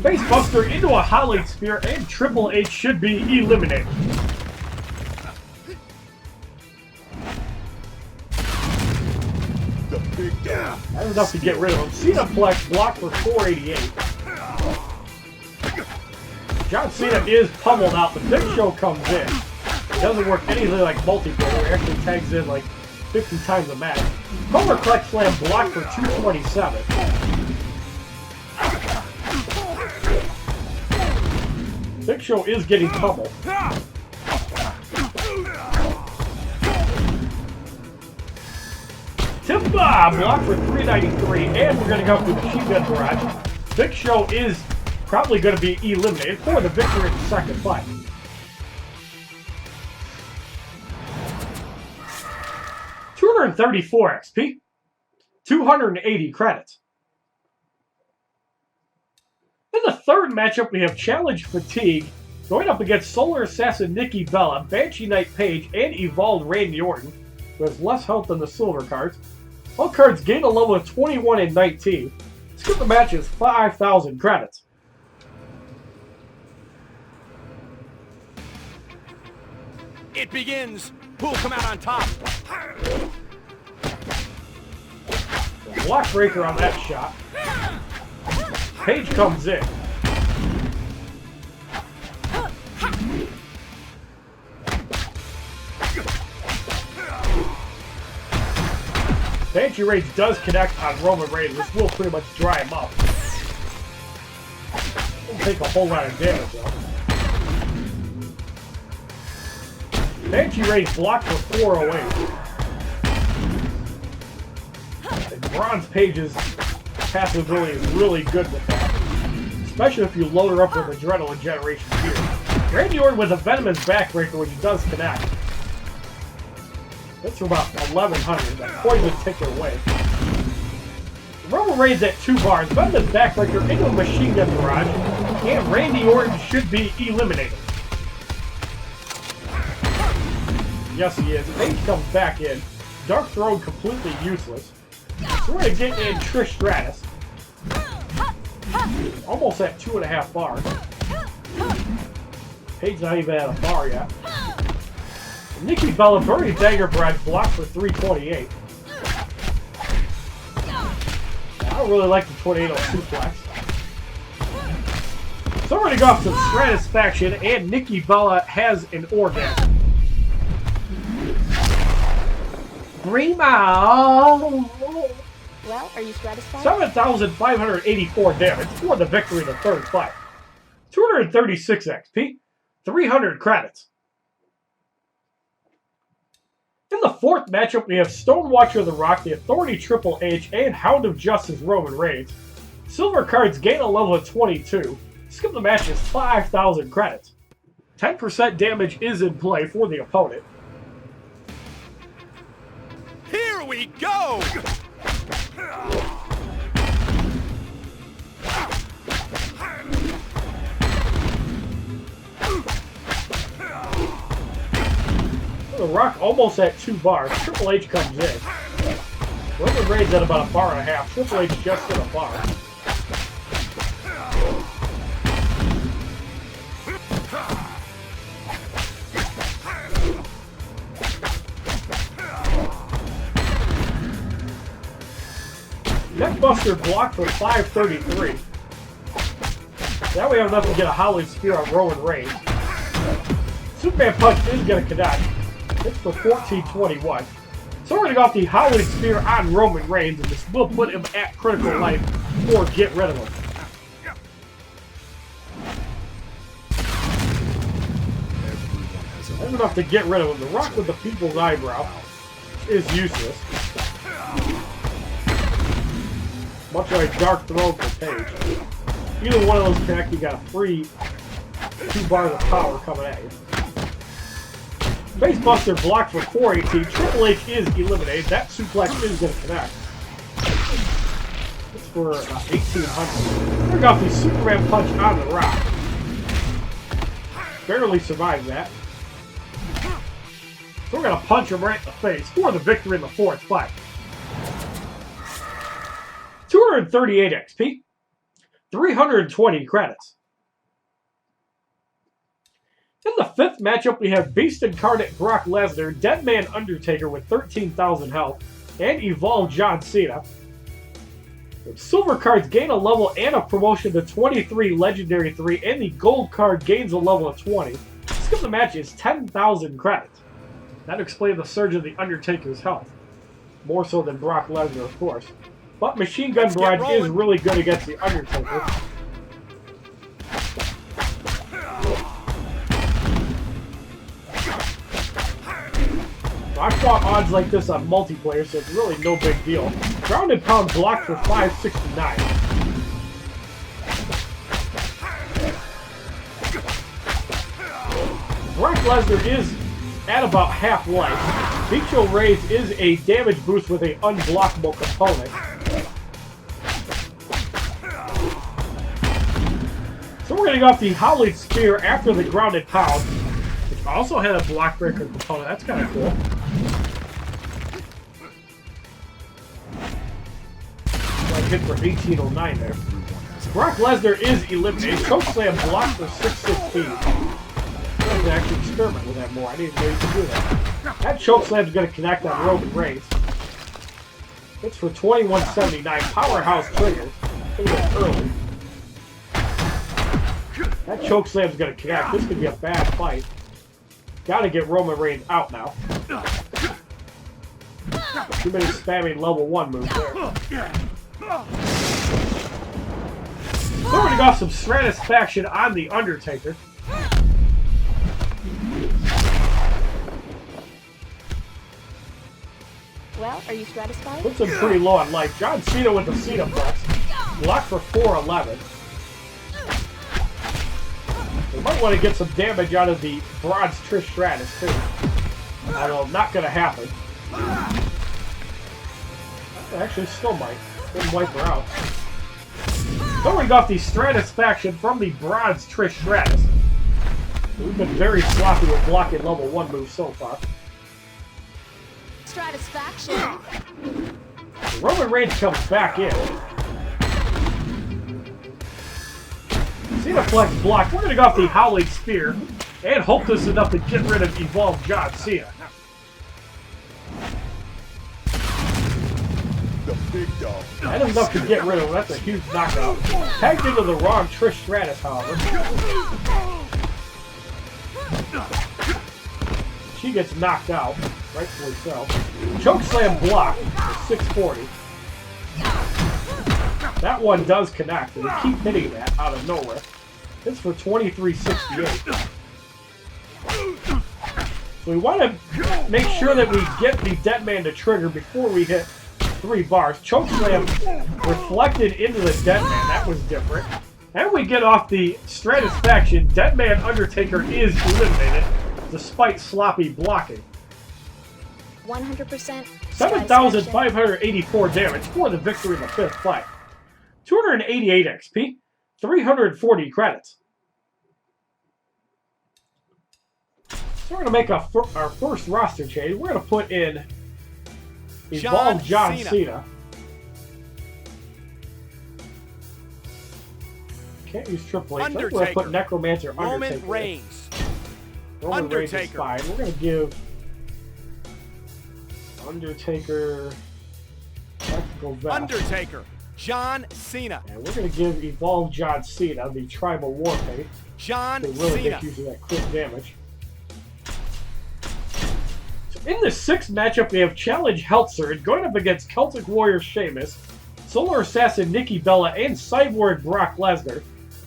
Facebuster into a Hollywood Spear, and Triple H should be eliminated. That was enough to get rid of him. Cenaplex blocked for 488. John Cena is pummeled out. The Big Show comes in. It doesn't work anything like multiplayer. It actually tags in like 50 times a match. Homer Clutch Slam blocked for 227. Big Show is getting pummeled. Timba blocked for 393, and we're going to go through the Machine Gun Barrage. Big Show is probably going to be eliminated for the victory in the second fight. $234 XP, 280 credits. In the third matchup, we have Challenge Fatigue going up against Solar Assassin Nikki Bella, Banshee Knight Page, and Evolved Randy Orton, who has less health than the silver cards. All cards gain a level of 21 and 19. Skip the match is 5,000 credits. It begins. Who'll come out on top? Block breaker on that shot. Page comes in. Banshee Rage does connect on Roman Reigns. This will pretty much dry him up. Won't take a whole lot of damage though. Banshee Rage blocked for 408. And Bronze Page's passive ability is really good with that. Especially if you load her up with Adrenaline Generation here. Randy Orton with a Venomous Backbreaker, which does connect. That's for about 1,100. That poison ticket away. Roman Reigns at 2 bars. Venomous Backbreaker into a Machine Gun Barrage. And Randy Orton should be eliminated. Yes, he is. Page comes back in. Dark Throne completely useless. So we're going to get in Trish Stratus. Almost at 2.5 bars. Paige not even at a bar yet. Nikki Bella, Burning Dagger Barrage blocked for 328. I don't really like the Tornado Suplex. So we're going to go off to the Stratus faction, and Nikki Bella has an orgasm. Primo! Well, are you satisfied? 7,584 damage for the victory in the third fight. 236 XP, 300 credits. In the fourth matchup, we have Stonewatcher The Rock, the Authority Triple H, and Hound of Justice Roman Reigns. Silver cards gain a level of 22. Skip the match is 5,000 credits. 10% damage is in play for the opponent. Here we go! The Rock almost at 2 bars. Triple H comes in. Roman Reigns at about 1.5 bars. Triple H just hit a bar. Neckbuster blocked for 533. That way I have enough to get a Hollywood Spear on Roman Reigns. Superman Punch is going to connect. It's for 1421. So we're going to go off the Hollywood Spear on Roman Reigns, and this will put him at critical life or get rid of him. That's enough to get rid of him. The Rock with the People's Eyebrow is useless. Much like Dark Throne for Paige. Either one of those connect, you got a free 2 bars of power coming at you. Facebuster blocked for 418. Triple H is eliminated. That suplex is going to connect. It's for 1800. We're going to the Superman Punch on the Rock. Barely survived that. So we're going to punch him right in the face for the victory in the 4th fight. 238 XP. 320 credits. In the 5th matchup, we have Beast Incarnate Brock Lesnar, Deadman Undertaker with 13,000 health, and Evolve John Cena. Silver cards gain a level and a promotion to 23 Legendary 3, and the gold card gains a level of 20. Skip the match is 10,000 credits. That explains the surge of the Undertaker's health. More so than Brock Lesnar, of course. But Machine Gun Bryan is really good against the Undertaker. I fought odds like this on multiplayer, so it's really no big deal. Ground and Pound blocked for 569. Brock Lesnar is at about half life. Bicho Rays is a damage boost with an unblockable component. So we're going to go off the Hollywood Spear after the Grounded Pound, which also had a block breaker component. That's kind of cool. Hit for 1809 there. Brock Lesnar is eliminated. Chokeslam blocked for 616. I have to actually experiment with that more. I didn't know you could do that. That chokeslam is going to connect on Roman Reigns. It's for 2179. Powerhouse trigger. It was early. That chokeslam is going to connect. This could be a bad fight. Got to get Roman Reigns out now. Too many spamming level 1 moves there. So we're going to go some Stratisfaction on the Undertaker. Well, are you satisfied? Puts him pretty low on life. John Cena with the Cena Flex. Blocked for 411. We might want to get some damage out of the Bronze Trish Stratus too. Although not going to happen. Actually, still might. Didn't wipe her out. Then we got the Stratisfaction from the Bronze Trish Stratus. We've been very sloppy with blocking level 1 moves so far. Stratisfaction. Roman Reigns comes back in. Cena Flex block. We're going to go off the Howling Spear and hope this is enough to get rid of Evolve John Cena. The big dog. That is enough to get rid of him. That's a huge knockout. Tagged into the wrong Trish Stratus, however. She gets knocked out. Rightfully so. Chokeslam block for 640. That one does connect, and we keep hitting that out of nowhere. It's for 2368. So we want to make sure that we get the Deadman to trigger before we hit 3 bars. Chokeslam reflected into the Deadman. That was different. And we get off the Stratisfaction. Deadman Undertaker is eliminated despite sloppy blocking. 100%. 7,584 damage for the victory in the 5th fight. 288 XP. 340 credits. So we're going to make our first roster change. We're going to put in Evolve John Cena. Can't use Triple H. We're going to put Necromancer Undertaker. Roman Reigns. Roman Reigns is fine. We're going to give Undertaker Tactical Vest. Undertaker. John Cena. And we're going to give Evolve John Cena the Tribal War Paint. John to really Cena. make use of that crit damage. So in the 6th matchup, we have Challenge Health Surge going up against Celtic Warrior Sheamus, Solar Assassin Nikki Bella, and Cyborg Brock Lesnar.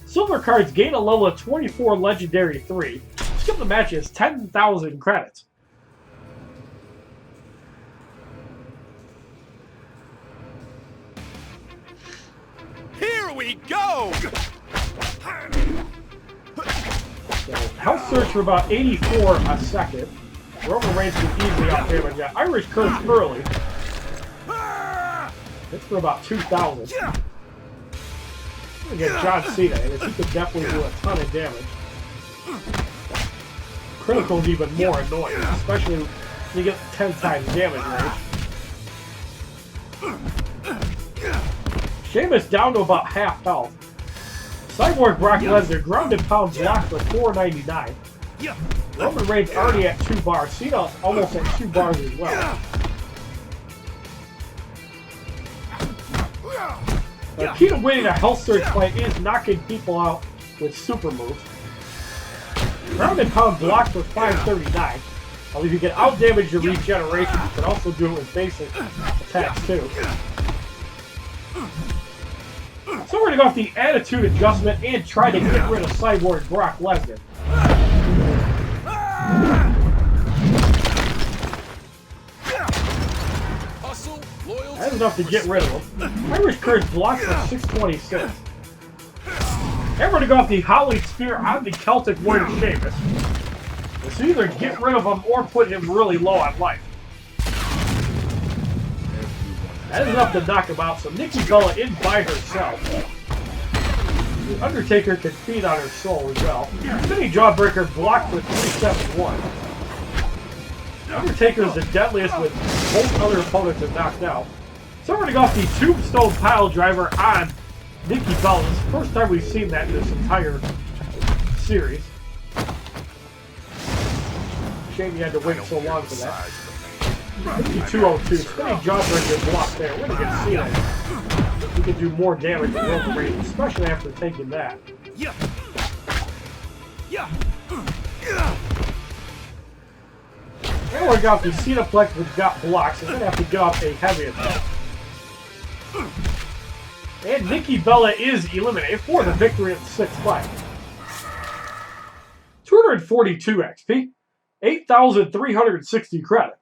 Silver cards gain a level of 24 Legendary 3. Skip the match is 10,000 credits. Here we go! So, Health Surge for about 84 a second. Roman Reigns can easily out damage that. Irish Curse early. It's for about 2,000. We get John Cena, and he could definitely do a ton of damage. Critical is even more annoying, especially when you get 10 times damage range. Sheamus down to about half health. Cyborg Brock Lesnar ground and pound block for 499. Roman Reigns already at 2 bars. Cena almost at 2 bars as well. The key to winning a Health Surge fight is knocking people out with super moves. Ground and pound block for 539. Although if you get out damage your regeneration, you can also do it with basic attacks too. So we're going to go with the attitude adjustment and try to get rid of Cyborg Brock Lesnar. That's enough to get rid of him. Irish Curse blocks for 626. And we're going to go off the Holly Spear on the Celtic Warrior Sheamus. So either get rid of him or put him really low on life. That is enough to knock him out, so Nikki Bella in by herself. The Undertaker can feed on her soul as well. Spinning Jawbreaker blocked for 371. Undertaker is the deadliest with both other opponents are knocked out. So we're going to go off the Tombstone Pile Driver on Nikki Bella. This is the first time we've seen that in this entire series. Shame you had to wait so long for that. 202. Spinning Jawbreaker blocked there. We're going to get Cena. We can do more damage than Roman Reigns, especially after taking that. And we got the Cenaplex, which got blocked, so we're going to have to get off a heavy attack. And Nikki Bella is eliminated for the victory of the 6th fight. 242 XP, 8,360 credit.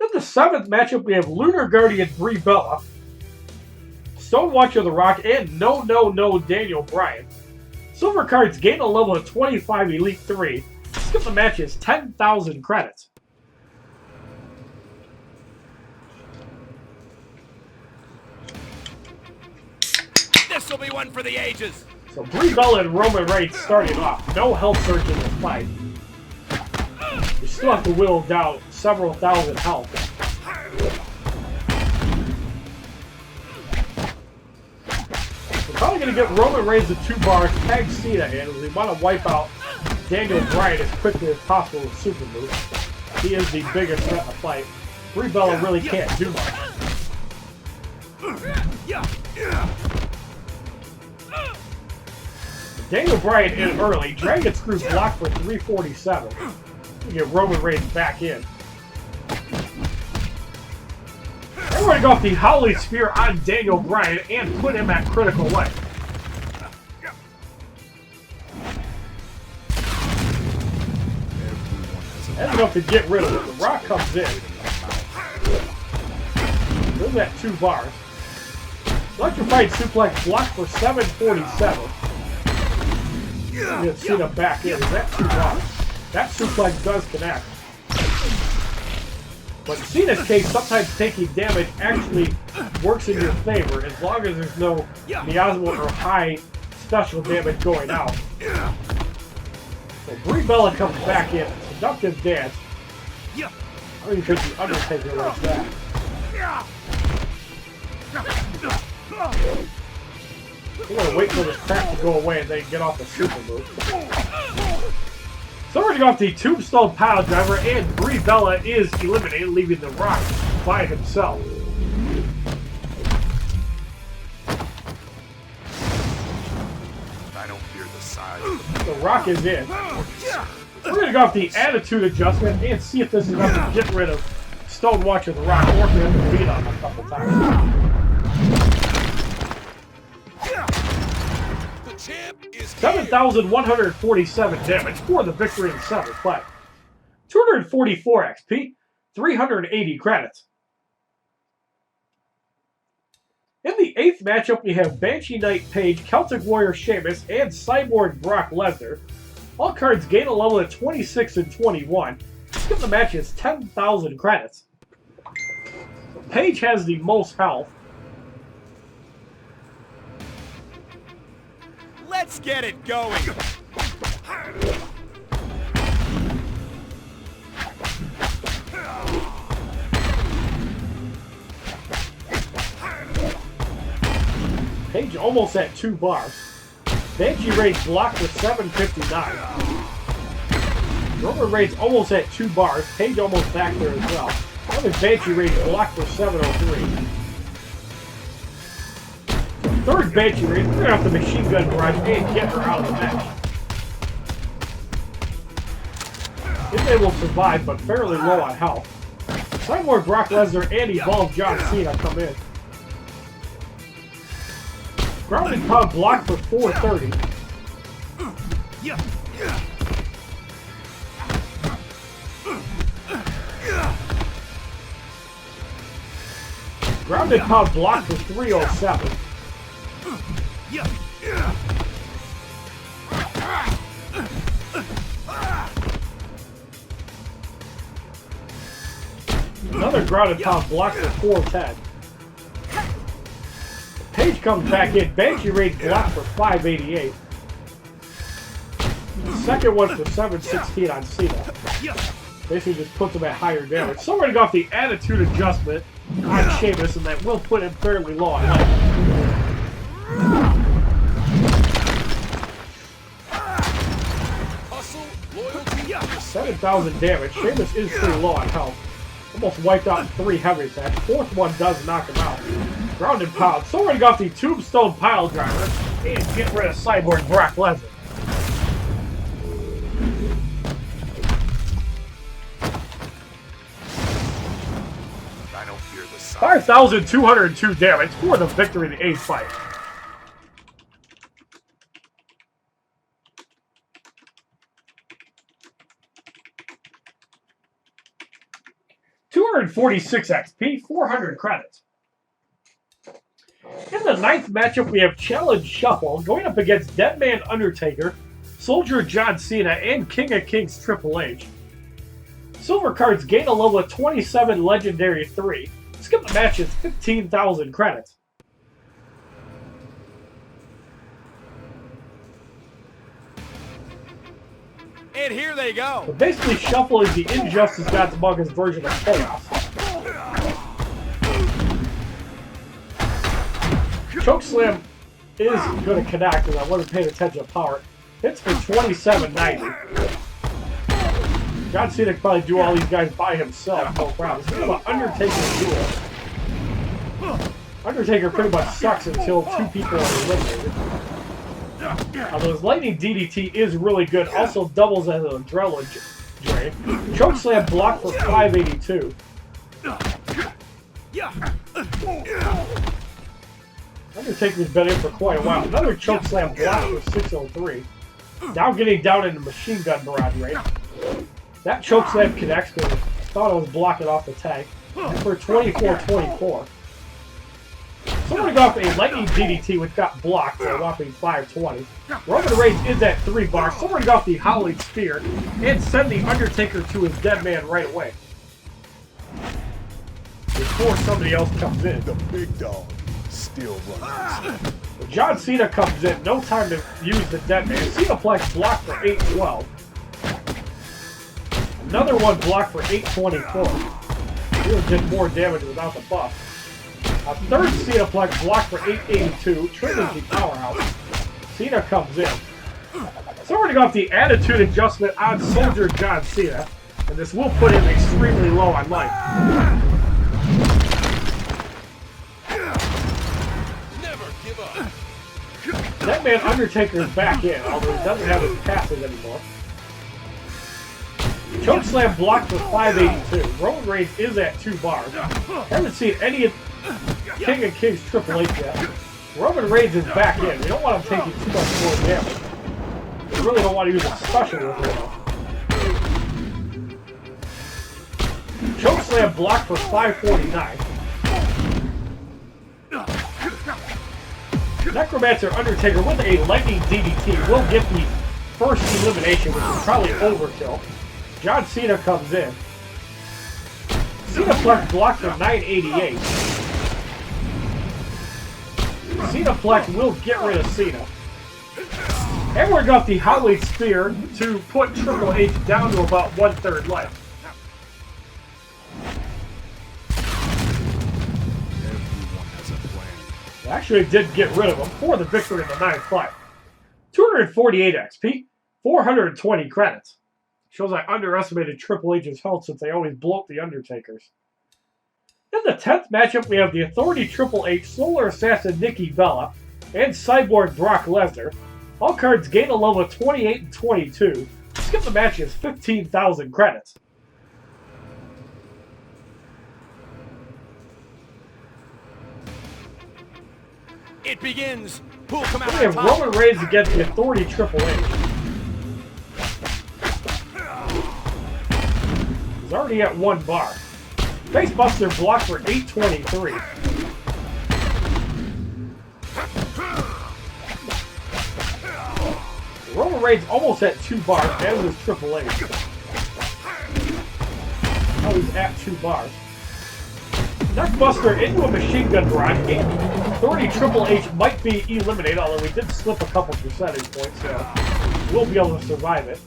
In the 7th matchup, we have Lunar Guardian Brie Bella, Stonewatcher The Rock, and No Daniel Bryan. Silver cards gain a level of 25 Elite 3. Skip the match is 10,000 credits. This'll be one for the ages. So Brie Bella and Roman Reigns starting off. No Health Surge in the fight. You still have to whittle down several thousand health. We're probably going to get Roman Reigns to 2 bars, tag Cena in, as we want to wipe out Daniel Bryan as quickly as possible with super moves. He is the biggest threat in the fight. Brie Bella really can't do much. Daniel Bryan in early. Dragon Screw blocked for 347. We get Roman Reigns back in. And we're going to go off the Holly Spear on Daniel Bryan and put him at critical life. That's enough to get rid of it. The Rock comes in. Move at 2 bars. Electrified suplex blocked for 747. Get Cena back in. Is that 2 bars? That suplex does connect. But in Cena's case, sometimes taking damage actually works in your favor as long as there's no miasma or high special damage going out. So Brie Bella comes back in. Seductive dance. I don't even think the Undertaker likes that. We're going to wait for this crap to go away and then get off the super move. So we're going to go off the Tombstone Pile Driver, and Brie Bella is eliminated, leaving The Rock by himself. I don't fear the size. The Rock is in. We're going to go off the Attitude Adjustment and see if this is enough to get rid of Stone Watcher The Rock, or if we have to beat on him a couple times. The champ is 7,147 damage for the victory in 7th play. 244 XP, 380 credits. In the 8th matchup, we have Banshee Knight Page, Celtic Warrior Sheamus, and Cyborg Brock Lesnar. All cards gain a level at 26 and 21. Skip the match is 10,000 credits. Page has the most health. Let's get it going. Page almost at 2 bars. Banshee Rage blocked for 759. Roman Reigns almost at 2 bars. Page almost back there as well. Another Banshee Rage blocked for 703. Third Banshee Rage, we're going to have the Machine Gun Barrage and get her out of the match. If they will survive, but fairly low on health. Cyborg Brock Lesnar and Evolved John Cena come in. Ground and Pound blocked for 430. Ground and Pound blocked for 307. Another ground and pound block for 410. Page comes back in. Banshee Rage blocked for 588. The second one for 716 on Cena. Basically just puts him at higher damage. So we're going to go off the Attitude Adjustment on Sheamus, and that will put him fairly low on health. 7,000 damage. Sheamus is pretty low on health. Almost wiped out 3 heavy attacks. 4th one does knock him out. Ground and Pound. So we're going to go off the Tombstone Pile Driver and get rid of Cyborg Brock Lesnar. I don't fear the size. 5,202 damage for the victory in the 8th fight. $246 XP, 400 credits. In the 9th matchup, we have Challenge Shuffle going up against Deadman Undertaker, Soldier John Cena, and King of Kings Triple H. Silver cards gain a level of 27, Legendary 3. Skip the match is 15,000 credits. And here they go. But basically, Shuffle is the Injustice Gatsbuggers version of Chaos. Chokeslam is going to connect, and I wasn't paying attention to power. Hits for 2790. John Cena could probably do all these guys by himself, no problem. It's kind of an Undertaker duel. Undertaker pretty much sucks until 2 people are eliminated. Although his Lightning DDT is really good, also doubles as an adrenaline drain. Chokeslam blocked for 582. Undertaker's been in for quite a while. Another Chokeslam block for 603. Now getting down into Machine Gun Barrage rate. That Chokeslam connects because I thought I was blocking off the tag. For 24-24. So we're going to go off a lightning DDT, which got blocked for a whopping 520. Roman Reigns is at 3 bars. So we're going to go off the Holly Spear and send the Undertaker to his dead man right away. Before somebody else comes in. The big dog still runs. John Cena comes in. No time to use the dead man. Cenaplex blocked for 812. Another one blocked for 824. He would did more damage without the buff. A third Cenaplex blocked for 882. Triggers the powerhouse. Cena comes in. So we're going to go off the attitude adjustment on Soldier John Cena. And this will put him extremely low on life. Never give up. That man Undertaker is back in, although he doesn't have his passes anymore. Chokeslam blocked for 582. Roman Reigns is at 2 bars. Haven't seen any of King of Kings Triple H yet. Roman Reigns is back in. We don't want him taking too much more damage. We really don't want to use a special with him. Chokeslam blocked for 549. Necromancer Undertaker with a lightning DDT will get the first elimination, which is probably overkill. John Cena comes in. Cenaplex blocked for 988. Cenaplex will get rid of Cena. And we're got the Holly Spear to put Triple H down to about 1/3 life. Everyone has a plan. Actually did get rid of him for the victory in the 9th fight. 248 XP, 420 credits. Shows I underestimated Triple H's health since they always blow up the Undertakers. In the 10th matchup, we have the Authority Triple H, Solar Assassin Nikki Bella, and Cyborg Brock Lesnar. All cards gain a level of 28 and 22. Skip the match is 15,000 credits. It begins. Who'll come out We have on top? Roman Reigns against the Authority Triple H. He's already at 1 bar. Facebuster blocked for 823. Roman Reigns almost at 2 bars, as is Triple H. Now he's at 2 bars. Neckbuster into a machine gun barrage. Authority Triple H might be eliminated, although we did slip a couple percentage points, so we'll be able to survive it.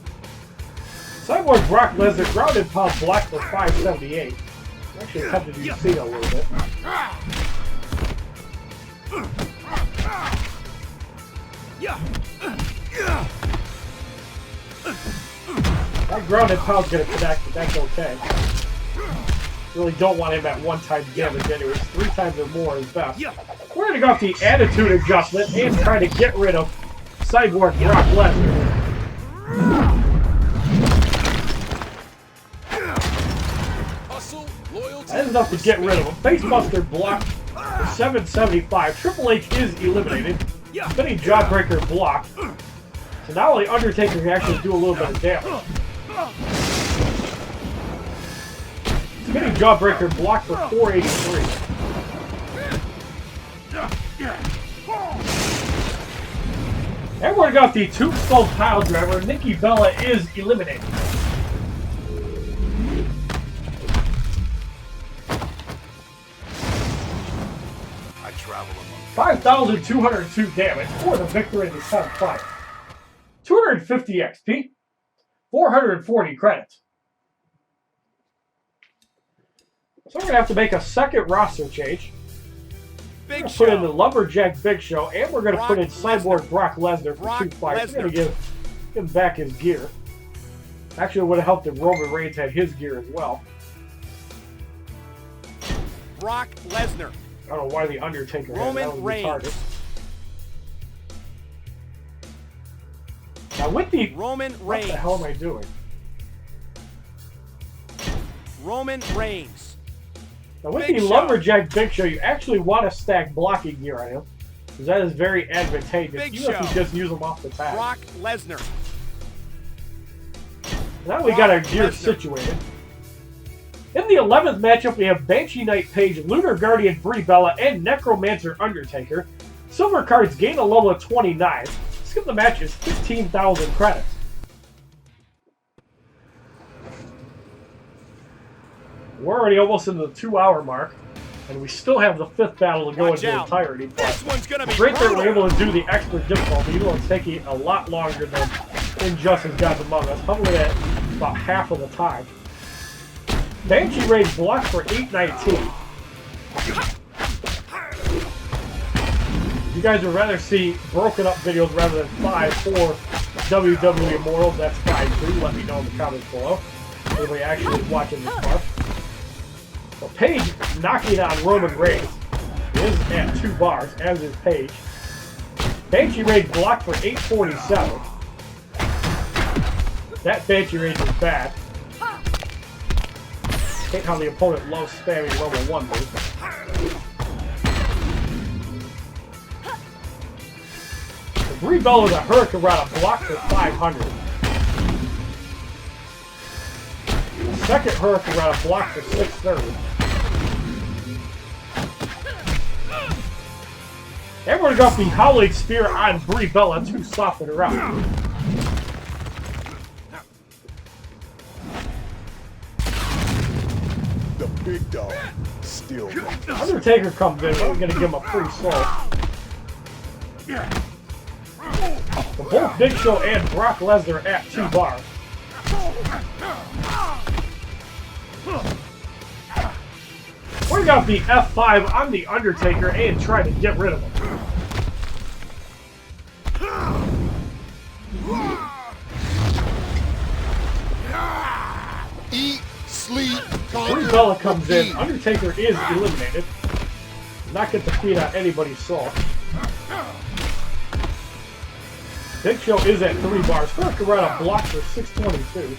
Cyborg Brock Lesnar ground and pound blocked for 578. Actually tempted to use Cena a little bit. That ground and pound's gonna connect, but that's okay. Really don't want him at 1 time damage anyways. 3 times or more is best. We're gonna go off the attitude adjustment and try to get rid of Cyborg Brock Lesnar. That is enough to get rid of him. Facebuster blocked for 775. Triple H is eliminated. Spinning Jawbreaker blocked. So not only Undertaker can actually do a little bit of damage. Spinning Jawbreaker blocked for 483. And we're got the Tombstone Pile Driver. Nikki Bella is eliminated. I travel among 5,202 damage for the victory in the 10th fight. 250 XP, 440 credits. So we're going to have to make a second roster change. We're going to put in the Lumberjack Big Show, and we're going to put in Cyborg Brock Lesnar for 2 fights. We're going to give him back his gear. Actually, it would have helped if Roman Reigns had his gear as well. Brock Lesnar. I don't know why the Undertaker Roman Reigns. Now with the Roman what Reigns. the hell am I doing? Roman Reigns. Now with Big the Show. Lumberjack Big Show, you actually want to stack blocking gear on him, because that is very advantageous. Big Even if you Show. just use them off the tag. Brock Lesnar. Now we got our gear Lesnar. situated. In In the 11th matchup, we have Banshee Knight Page, Lunar Guardian Brie Bella, and Necromancer Undertaker. Silver cards gain a level of 29. Skip the match is 15,000 credits. We're already almost into the 2-hour mark, and we still have the 5th battle to go into entirety. This one's gonna be great that brutal. we're able to do the extra difficulty, even though it's taking a lot longer than Injustice Gods Among Us, probably at about half of the time. Banshee Rage blocked for 819. You guys would rather see broken up videos rather than 5 for WWE Immortals, that's fine too. Let me know in the comments below. Anybody actually watching this part. So Paige knocking on Roman Reigns is at 2 bars, as is Paige. Banshee Rage blocked for 847. That Banshee Rage is bad. Hate how the opponent loves spamming level 1 move. The Brie Bella with a Hurricane Rana blocked for 500. The second Hurricane Rana blocked for 630. And we're going to go the Howling Spear on Brie Bella to soften her up. The big dog still runs. Undertaker comes in, but we're going to give him a free soul. So both Big Show and Brock Lesnar at 2 bars. We're going to be F5 on the Undertaker and try to get rid of him. Eat, sleep, Brie Bella comes in. Undertaker is eliminated. Not get the feed on anybody's soul. Big Show is at 3 bars. Hurricane Rana blocked for 622.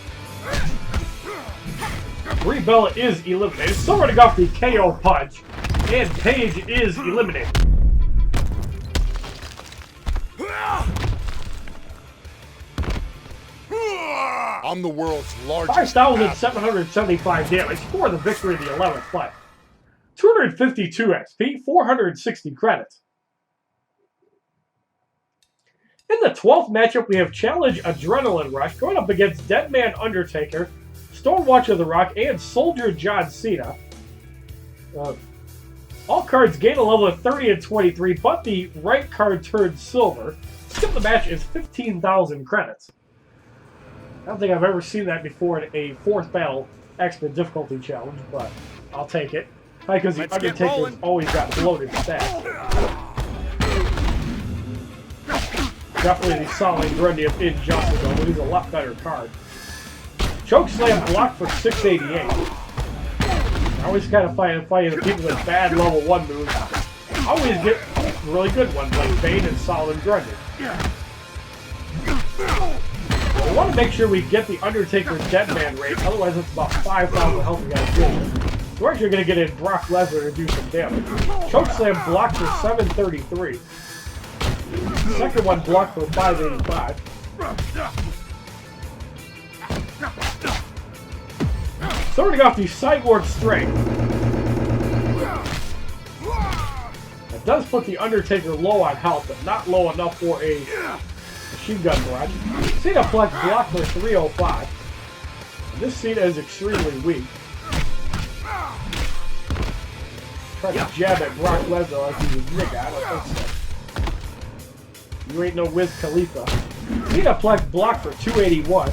Brie Bella is eliminated. So we're going to go off the KO punch. And Paige is eliminated. I'm the world's largest. 5,775 damage for the victory in the 11th fight. 252 XP, 460 credits. In the 12th matchup, we have Challenge Adrenaline Rush going up against Deadman Undertaker, Stormwatcher The Rock, and Soldier John Cena. All cards gain a level of 30 and 23, but the right card turns silver. Skip the match is 15,000 credits. I don't think I've ever seen that before in a 4th battle extra difficulty challenge, but I'll take it. Because the Undertaker's always got bloated stats. Definitely the solid Grundy of Injustice, though, but he's a lot better card. Chokeslam blocked for 688. I always kind of fighting the people with bad level 1 moves. I always get really good ones like Bane and Solid Grundy. We want to make sure we get the Undertaker's Deadman rate, otherwise it's about 5,000 health we gotta deal with. We're actually going to get in Brock Lesnar to do some damage. Chokeslam blocked for 733. Second one blocked for 585. Starting off the Cyborg Strength. It does put the Undertaker low on health, but not low enough for a machine gun barrage. Cenaplex blocked for 305. And this Cena is extremely weak. Try to jab at Brock Lesnar like he's a nigga. I don't think so. You ain't no Wiz Khalifa. Cenaplex blocked for 281.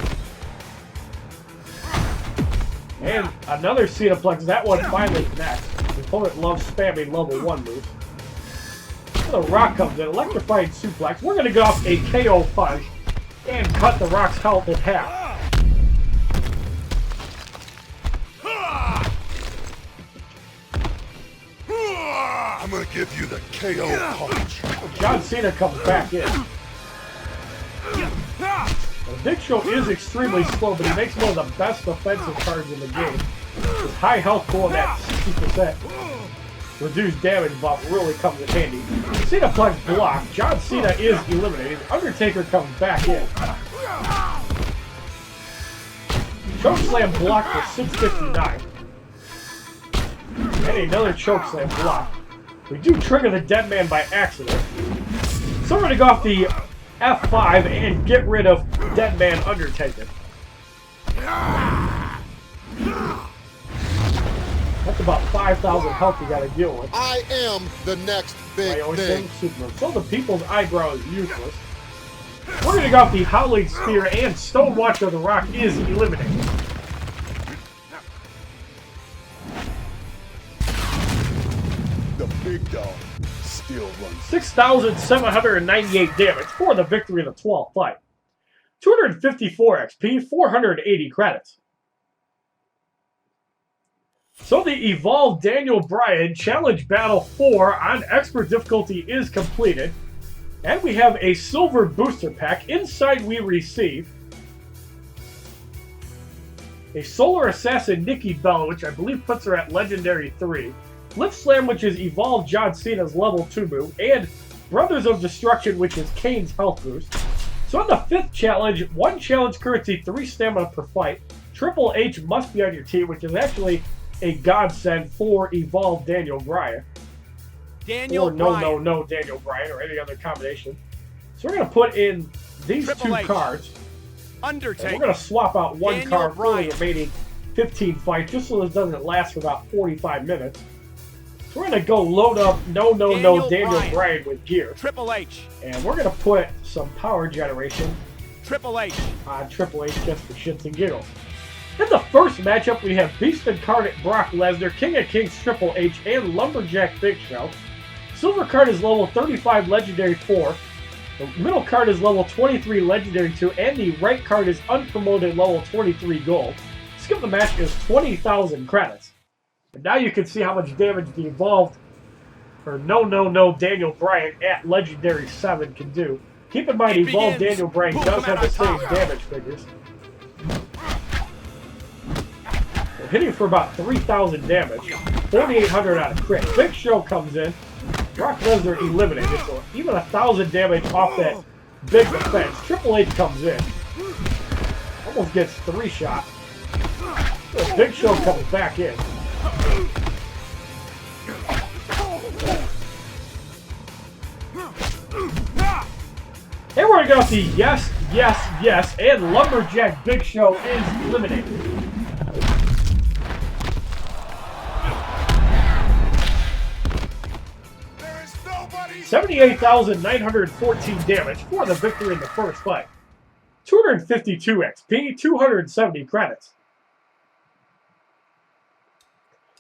And another Cenaplex. That one finally connects. The opponent loves spamming level 1 moves. The Rock comes in. Electrifying suplex. We're going to go off a KO punch and cut the Rock's health in half. I'm gonna give you the KO punch. John Cena comes back in. The Big Show is extremely slow, but he makes one of the best offensive cards in the game. His high health pool and that 60% reduced damage buff really comes in handy. Cenaplex blocked. John Cena is eliminated. Undertaker comes back in. Chokeslam blocked for 659. And another chokeslam block. We do trigger the dead man by accident. So we're going to go off the F5 and get rid of dead man Undertaker. That's about 5,000 health you got to deal with. I am the next big thing. So the people's eyebrow is useless. We're going to go off the Howling Spear, and Stone Watcher the Rock is eliminated. The big dog still runs. 6,798 damage for the victory in the 12th fight. 254 XP, 480 credits. So the Evolved Daniel Bryan Challenge Battle 4 on Expert difficulty is completed. And we have a silver booster pack. Inside we receive a Solar Assassin Nikki Bella, which I believe puts her at Legendary 3. Lip Slam, which is Evolved John Cena's level 2 move. And Brothers of Destruction, which is Kane's health boost. So in the 5th challenge, 1 challenge currency, 3 stamina per fight. Triple H must be on your team, which is actually a godsend for Evolved Daniel Bryan. Or no Daniel Bryan, or any other combination. So we're going to put in these Triple 2 cards. Undertaker. And we're going to swap out 1 Daniel card for the Bryan. remaining 15 fights, just so this doesn't last for about 45 minutes. So we're going to go load up Daniel Bryan with gear. Triple H. And we're going to put some power generation Triple H. on Triple H just for shits and giggles. In the first matchup, we have Beast Incarnate Brock Lesnar, King of Kings Triple H, and Lumberjack Big Show. Silver card is level 35 Legendary 4. The middle card is level 23 Legendary 2, and the right card is unpromoted level 23 Gold. Skip the match is 20,000 credits. And now you can see how much damage the Evolved, or Daniel Bryan at Legendary 7 can do. Keep in mind, Evolved Daniel Bryan does have the same damage figures. We're hitting for about 3,000 damage, 4,800 on a crit. Big Show comes in. Brock Lesnar eliminated, so even 1,000 damage off that big defense. Triple H comes in. Almost gets 3 shots. So Big Show comes back in. And we're going to go with the yes, and Lumberjack Big Show is eliminated. 78,914 damage for the victory in the first fight. 252 XP, 270 credits.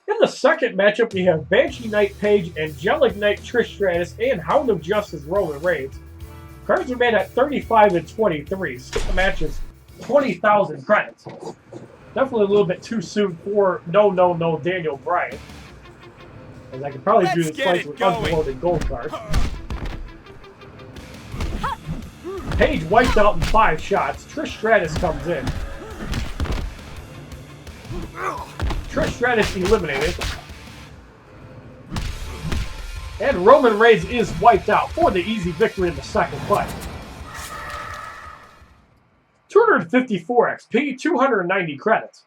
In the second matchup, we have Banshee Knight Paige, Angelic Knight Trish Stratus, and Hound of Justice Roman Reigns. Cards are made at 35 and 23. Skip the match is 20,000 credits. Definitely a little bit too soon for Daniel Bryan. As I could probably do this fight with unpromoted gold cards. Paige wiped out in 5 shots. Trish Stratus comes in. Trish Stratus eliminated. And Roman Reigns is wiped out for the easy victory in the second fight. 254 XP, 290 credits.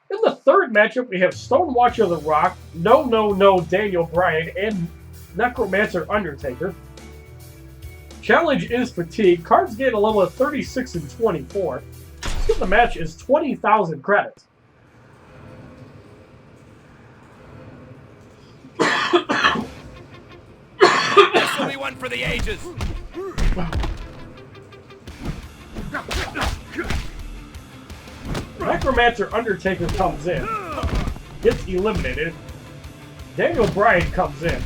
In the third matchup, we have Stone Watcher the Rock, Daniel Bryan, and Necromancer Undertaker. Challenge is Fatigue. Cards gain a level of 36 and 24. Skip the match is 20,000 credits. This will be one for the ages. Necromancer Undertaker comes in. Gets eliminated. Daniel Bryan comes in.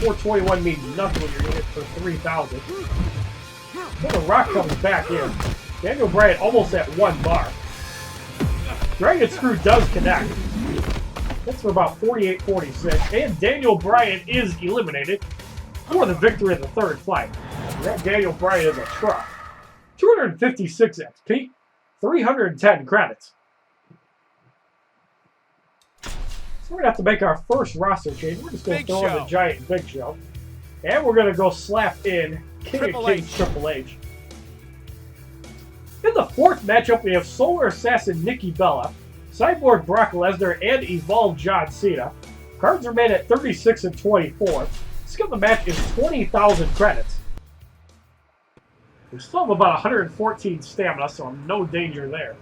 421 means nothing when you're in it for 3,000. So the Rock comes back in. Daniel Bryan almost at 1 bar. Dragon Screw does connect. That's for about 48-46. And Daniel Bryan is eliminated for the victory in the third fight. That Daniel Bryan is a truck. 256 XP, 310 credits. So we're going to have to make our first roster change. We're just going to throw in the Giant Big Show. And we're going to go slap in King of Kings Triple H. In the fourth matchup, we have Solar Assassin Nikki Bella, Cyborg Brock Lesnar, and Evolved John Cena. Cards remain at 36 and 24. Skill of the match is 20,000 credits. We still have about 114 stamina, so I'm no danger there.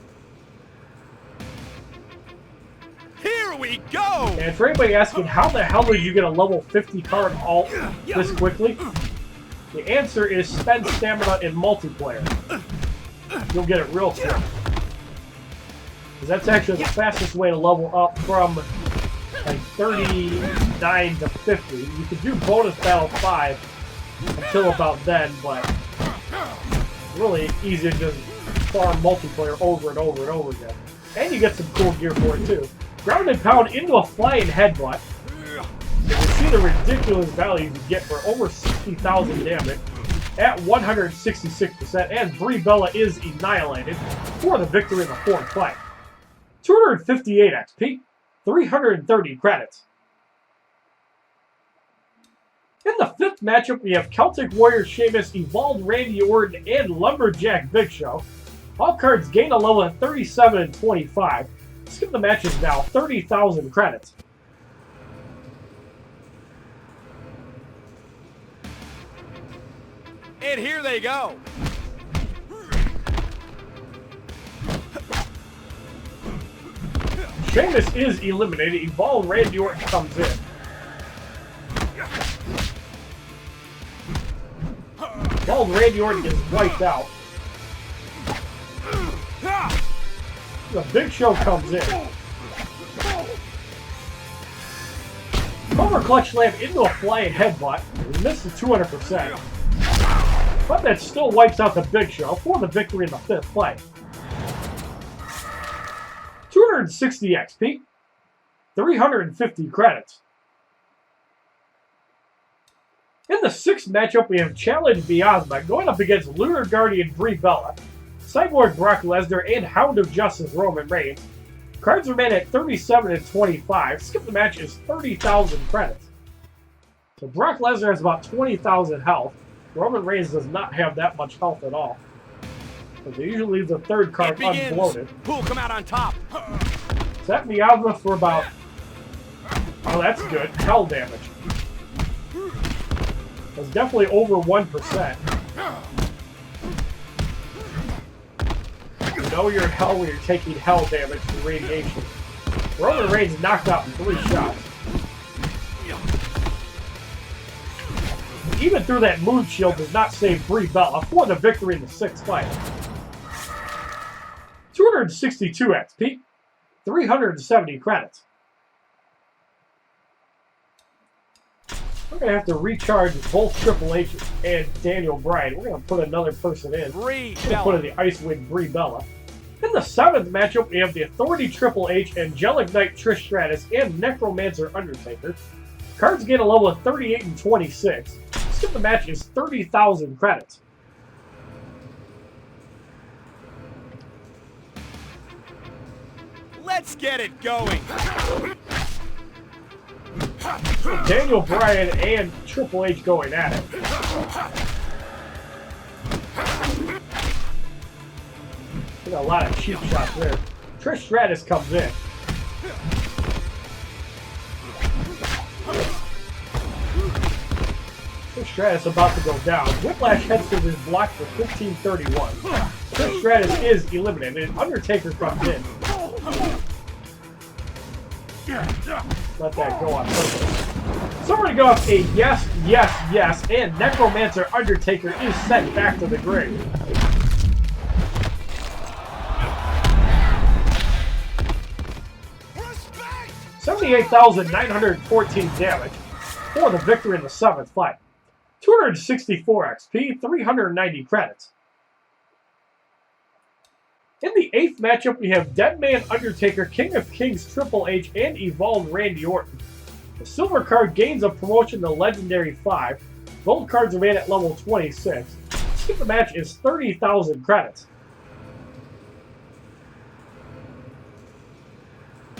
Here we go! And for anybody asking, how the hell did you get a level 50 card alt this quickly? The answer is spend stamina in multiplayer. You'll get it real quick. Because that's actually the fastest way to level up from like 39 to 50. You could do bonus battle 5 until about then, but really easy to just farm multiplayer over and over and over again. And you get some cool gear for it too. Ground and pound into a flying headbutt. You can see the ridiculous value you get for over 60,000 damage at 166%, and Brie Bella is annihilated for the victory in the fourth fight. 258 XP, 330 credits. In the fifth matchup, we have Celtic Warrior Sheamus, Evolved Randy Orton, and Lumberjack Big Show. All cards gain a level at 37 and 25. Skip the match is now 30,000 credits. And here they go. Sheamus is eliminated. Evolved Randy Orton comes in. Evolved Randy Orton is wiped out. The Big Show comes in. Over clutch slam into a flying headbutt. He misses 200%. But that still wipes out the Big Show for the victory in the fifth fight. 260 XP, 350 credits. In the sixth matchup, we have Challenge Miasma going up against Lunar Guardian Brie Bella, Cyborg Brock Lesnar, and Hound of Justice Roman Reigns. Cards remain at 37 and 25. Skip the match is 30,000 credits. So Brock Lesnar has about 20,000 health. Roman Reigns does not have that much health at all. But they usually leave the third card unbloated. Who'll come out on top? Set Miasma for about... Oh, that's good. Hell damage. That's definitely over 1%. You know you're in hell when you're taking hell damage from radiation. Roman Reigns knocked out in 3 shots. Even through that moon shield does not save Brie Bella for the victory in the sixth fight. 262 XP, 370 credits. We're going to have to recharge both Triple H and Daniel Bryan. We're going to put another person in. We're going to put in the Icewind Brie Bella. In the seventh matchup, we have the Authority Triple H, Angelic Knight Trish Stratus, and Necromancer Undertaker. Cards gain a level of 38 and 26. Skip the match is 30,000 credits. Let's get it going. Daniel Bryan and Triple H going at it. There's a lot of cheap shots there. Trish Stratus comes in. Trish Stratus about to go down. Whiplash headstone is blocked for 1531. Trish Stratus is eliminated. Undertaker comes in. Let that go on purpose. Somebody go off a yes, yes, yes, and Necromancer Undertaker is sent back to the grave. Respect! 78,914 damage for the victory in the seventh fight. 264 XP, 390 credits. In the eighth matchup, we have Deadman Undertaker, King of Kings Triple H, and Evolved Randy Orton. The silver card gains a promotion to Legendary 5. Gold cards remain at level 26. Skip the match is 30,000 credits.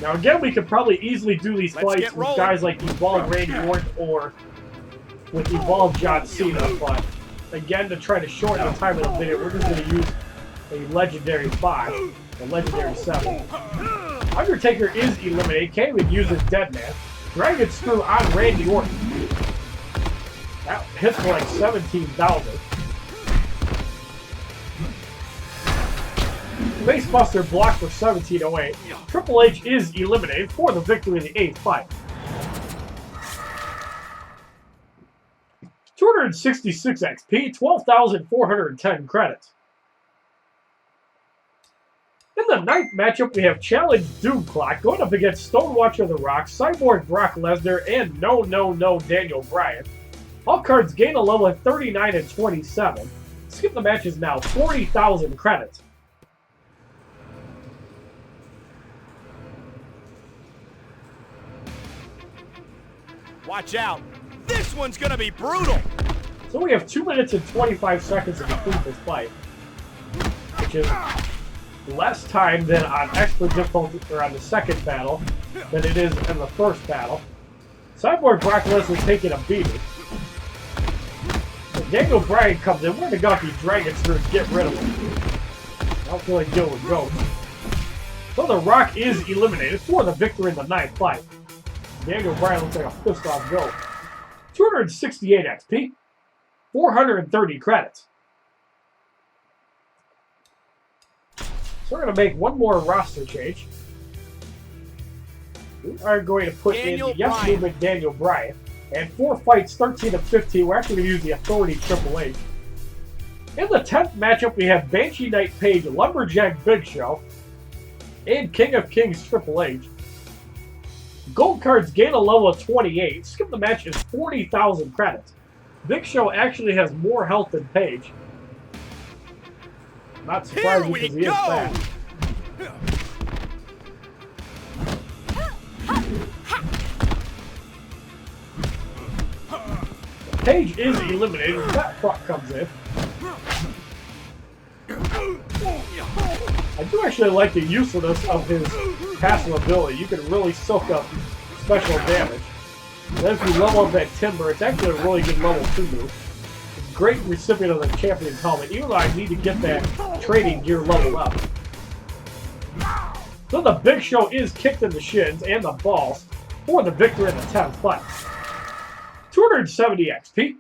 Now again, we could probably easily do these fights with guys like Evolved Randy Orton or with Evolved John Cena, but again, to try to shorten the time of the video, we're just going to use a legendary 5, a legendary 7. Undertaker is eliminated. Can't even use his dead man. Dragon Screw on Randy Orton. That hits for like 17,000. Facebuster blocked for 1708. Triple H is eliminated for the victory in the 8th fight. 266 XP, 12,410 credits. In the 9th matchup, we have Challenge Doom Clock going up against Stonewatcher The Rock, Cyborg Brock Lesnar, and No Daniel Bryan. All cards gain a level at 39 and 27. Skip the match is now 40,000 credits. Watch out. This one's gonna be brutal. So we have 2 minutes and 25 seconds to complete this fight, which is less time than on expert difficulty or on the second battle than it is in the first battle. Cyborg Brock Lesnar taking a beating. When Daniel Bryan comes in, we're going to go these dragons through and get rid of him. I don't feel like dealing with ghosts. So The Rock is eliminated for the victory in the 9th fight. Daniel Bryan looks like a pissed off goat. 268 XP, 430 credits. So we're going to make one more roster change. We are going to put in the Yes Movement Daniel Bryan. And 4 fights, 13 of 15. We're actually going to use the Authority Triple H. In the 10th matchup, we have Banshee Knight Page, Lumberjack Big Show, and King of Kings Triple H. Gold cards gain a level of 28. Skip the match is 40,000 credits. Big Show actually has more health than Page. Not surprising because he is fast. Page is eliminated. That fuck comes in. I do actually like the usefulness of his passive ability. You can really soak up special damage. And if you level up that Timber, it's actually a really good level 2 move. It's a great recipient of the Champion's Helmet, even though I need to get that trading gear leveled up. So the Big Show is kicked in the shins and the balls for the victory in the 10th fight. 270 XP,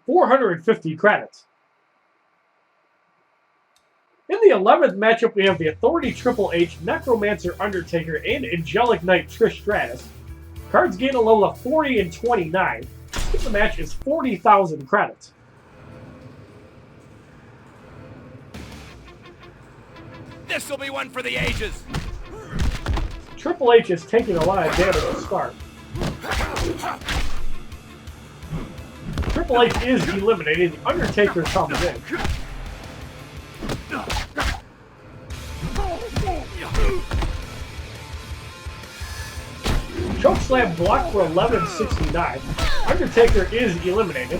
450 credits. In the 11th matchup, we have the Authority Triple H, Necromancer Undertaker, and Angelic Knight Trish Stratus. Cards gain a level of 40 and 29. Skip the match is 40,000 credits. This'll be one for the ages. Triple H is taking a lot of damage to start. Triple H is eliminated. The Undertaker comes in. Chokeslam blocked for 1169. Undertaker is eliminated.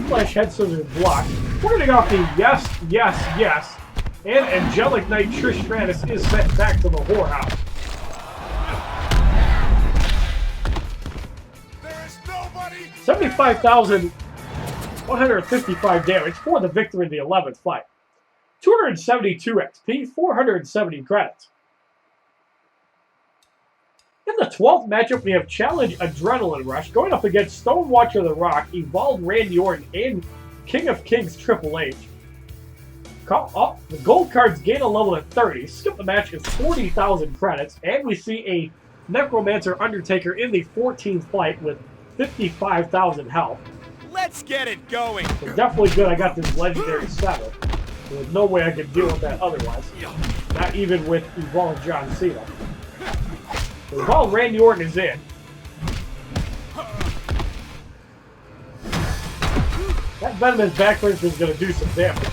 Flash Head Scissors blocked. We're going to go off the yes. And Angelic Knight Trish Stratus is sent back to the whorehouse. There is nobody. 75,155 damage for the victory in the 11th fight. 272 XP, 470 credits. In the 12th matchup, we have Challenge Adrenaline Rush going up against Stonewatcher The Rock, Evolved Randy Orton, and King of Kings Triple H. The gold cards gain a level at 30. Skip the match is 40,000 credits. And we see a Necromancer Undertaker in the 14th fight with 55,000 health. Let's get it going. So definitely good I got this legendary 7. There's no way I could deal with that otherwise. Not even with Evolved John Cena. So Evolved Randy Orton is in. That Venomous Backbreaker is going to do some damage.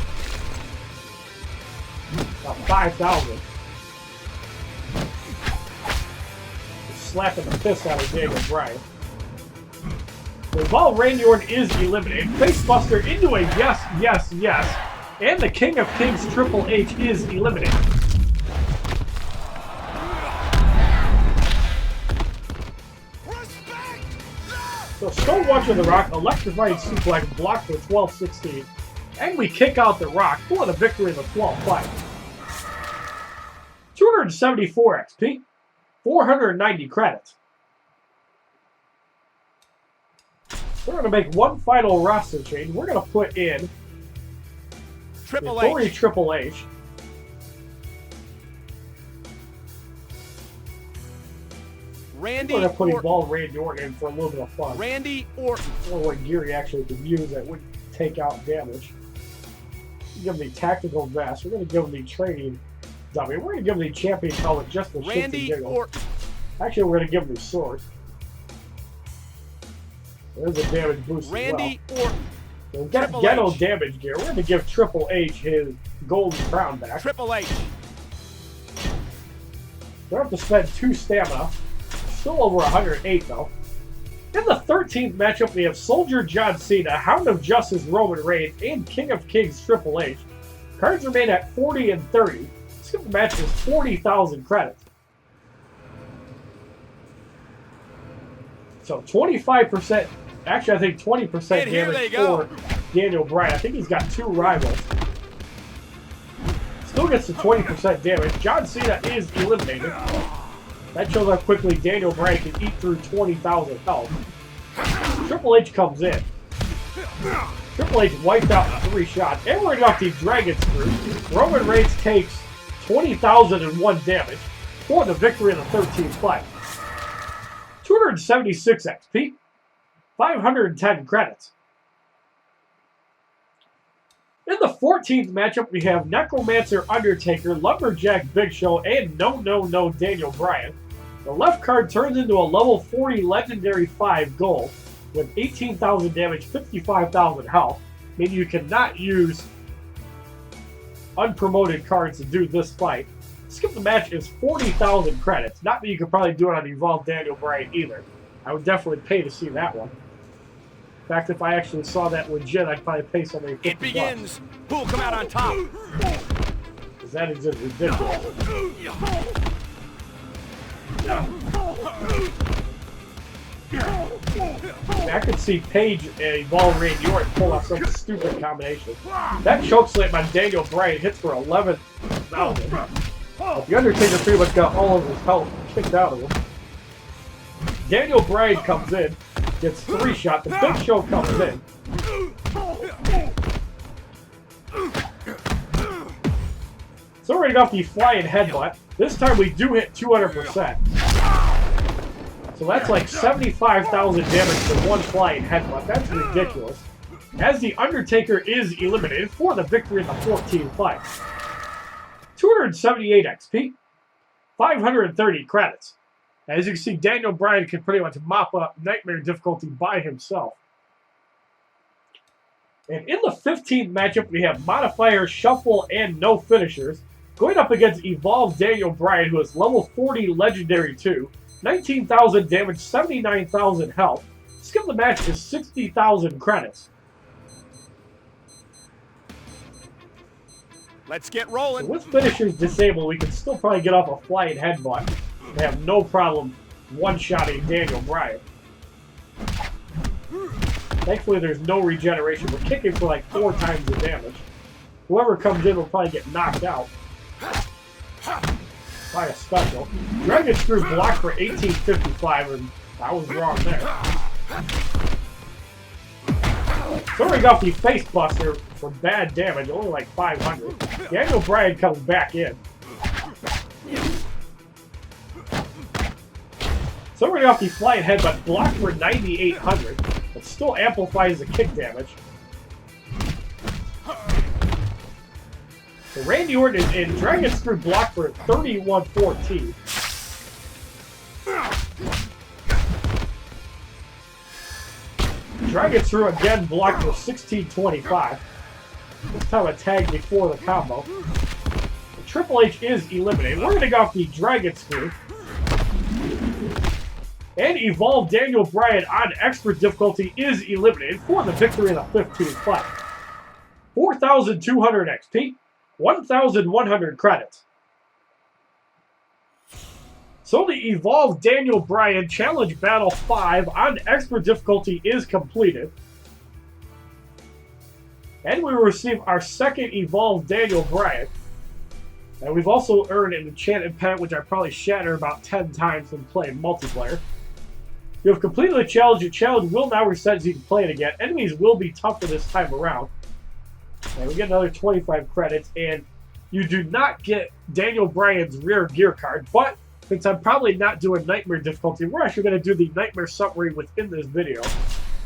About 5,000. Slapping the piss out of Daniel Bryan. So Evolved Randy Orton is eliminated. Facebuster into a yes. And the King of Kings Triple H is eliminated. So So Stone Watcher the Rock, electrifying suplex, block for 12-16. And we kick out the Rock, pulling a victory in the 12th fight. 274 XP, 490 credits. We're going to make one final roster change. We're going to put in Triple H. Randy We're going to put Orton. Evolve Randy Orton in for a little bit of fun. Randy Orton. Or what gear he actually could use that would take out damage. Give him the tactical vest. We're going to give him the training dummy. We're going to give him the champion helmet just for shits and Randy giggles. Orton. Actually, we're going to give him the sword. There's a damage boost Randy as well. Orton. So we've got Triple Ghetto H. damage gear. We're going to give Triple H his golden crown back. Triple H. We're going to have to spend 2 stamina. Still over 108 though. In the 13th matchup, we have Soldier John Cena, Hound of Justice Roman Reigns, and King of Kings Triple H. Cards remain at 40 and 30. Skip the match is 40,000 credits. So 25%, actually I think 20% And here they damage go. for Daniel Bryan. I think he's got 2 rivals. Still gets the 20% damage. John Cena is eliminated. That shows how quickly Daniel Bryan can eat through 20,000 health. Triple H comes in. Triple H wiped out 3 shots. And we're off the Dragon Screw. Roman Reigns takes 20,001 damage for the victory in the 13th fight. 276 XP. 510 credits. In the 14th matchup, we have Necromancer Undertaker, Lumberjack Big Show, and No Daniel Bryan. The left card turns into a level 40 Legendary 5 gold with 18,000 damage, 55,000 health. Meaning you cannot use unpromoted cards to do this fight. Skip the match is 40,000 credits. Not that you could probably do it on Evolved Daniel Bryan either. I would definitely pay to see that one. In fact, if I actually saw that legit, I'd probably pay somebody $50. It begins. Who will come out on top? Because that is just ridiculous. I could see Paige and Evolve Randy Orton pull off some stupid combination. That chokeslam on Daniel Bryan hits for 11,000. The Undertaker pretty much got all of his health kicked out of him. Daniel Bryan comes in, gets 3 shots. The Big Show comes in. So we're going to go off the flying headbutt. This time we do hit 200%. So that's like 75,000 damage for one flying headbutt. That's ridiculous. As the Undertaker is eliminated for the victory in the 14th fight. 278 XP. 530 credits. As you can see, Daniel Bryan can pretty much mop up Nightmare difficulty by himself. And in the 15th matchup, we have Modifier, Shuffle, and No Finishers. Going up against Evolved Daniel Bryan, who is level 40 Legendary 2. 19,000 damage, 79,000 health. Skip the match is 60,000 credits. Let's get rolling. So with finishers disabled, we can still probably get off a flying headbutt. They have no problem one-shotting Daniel Bryan. Thankfully, there's no regeneration. We're kicking for like 4 times the damage. Whoever comes in will probably get knocked out by a special. Dragon Screw blocked for 1855, and I was wrong there. Throwing off the Face Buster for bad damage, only like 500. Daniel Bryan comes back in. Throwing off the flying headbutt, blocked for 9,800, but still amplifies the kick damage. So Randy Orton is in. Dragon Screw blocked for 3,114. Dragon Screw again blocked for 1,625. This time a tag before the combo. Triple H is eliminated. We're going to go off the Dragon Screw. And Evolve Daniel Bryan on expert difficulty is eliminated for the victory in the 15th fight. 4,200 XP, 1,100 credits. So the Evolved Daniel Bryan Challenge Battle 5 on Expert difficulty is completed. And we will receive our second Evolved Daniel Bryan. And we've also earned an Enchanted Pen, which I probably shatter about 10 times when playing multiplayer. You have completed the challenge. Your challenge will now reset so you can play it again. Enemies will be tougher this time around. And we get another 25 credits. And you do not get Daniel Bryan's rare gear card. But since I'm probably not doing Nightmare difficulty, we're actually going to do the Nightmare summary within this video.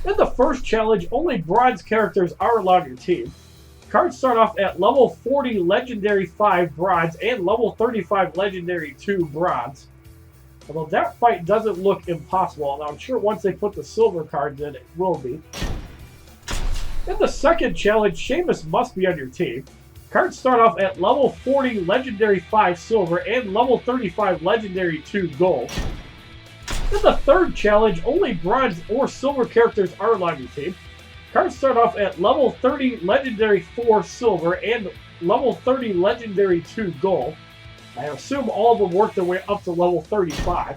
In the first challenge, only bronze characters are allowed on your team. Cards start off at level 40 Legendary 5 Bronze and level 35 Legendary 2 Bronze. Although that fight doesn't look impossible, and I'm sure once they put the silver cards in, it will be. In the second challenge, Sheamus must be on your team. Cards start off at level 40 Legendary 5 Silver and level 35 Legendary 2 Gold. In the third challenge, only bronze or silver characters are allowed on your team. Cards start off at level 30 Legendary 4 Silver and level 30 Legendary 2 Gold. I assume all of them work their way up to level 35.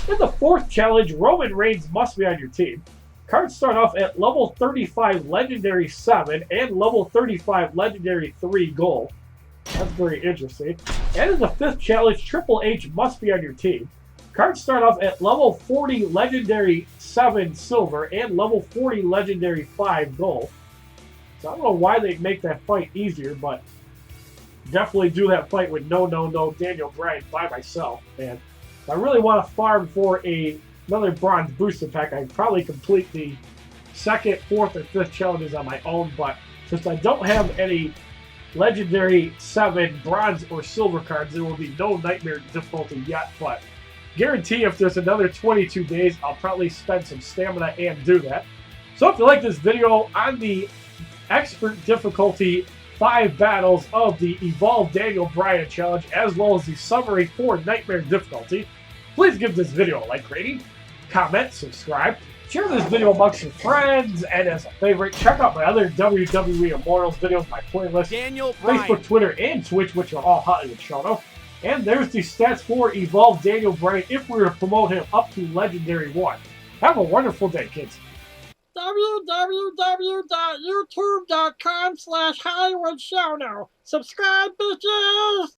In the fourth challenge, Roman Reigns must be on your team. Cards start off at level 35 Legendary 7 and level 35 Legendary 3 Gold. That's very interesting. And in the fifth challenge, Triple H must be on your team. Cards start off at level 40 Legendary 7 Silver and level 40 Legendary 5 Gold. So I don't know why they make that fight easier, but definitely do that fight with no Daniel Bryan by myself. And if I really want to farm for another bronze booster pack, I'd probably complete the second, fourth, and fifth challenges on my own. But since I don't have any Legendary 7 bronze or silver cards, there will be no Nightmare difficulty yet. But guarantee if there's another 22 days, I'll probably spend some stamina and do that. So if you like this video on the Expert difficulty 5 battles of the Evolved Daniel Bryan Challenge, as well as the summary for Nightmare difficulty, please give this video a like rating, comment, subscribe, share this video amongst your friends, and as a favorite, check out my other WWE Immortals videos, my playlist, Daniel Bryan. Facebook, Twitter, and Twitch, which are all HollywoodShono. And there's the stats for Evolved Daniel Bryan if we were to promote him up to Legendary 1. Have a wonderful day, kids. www.youtube.com/HollywoodShono. Subscribe, bitches!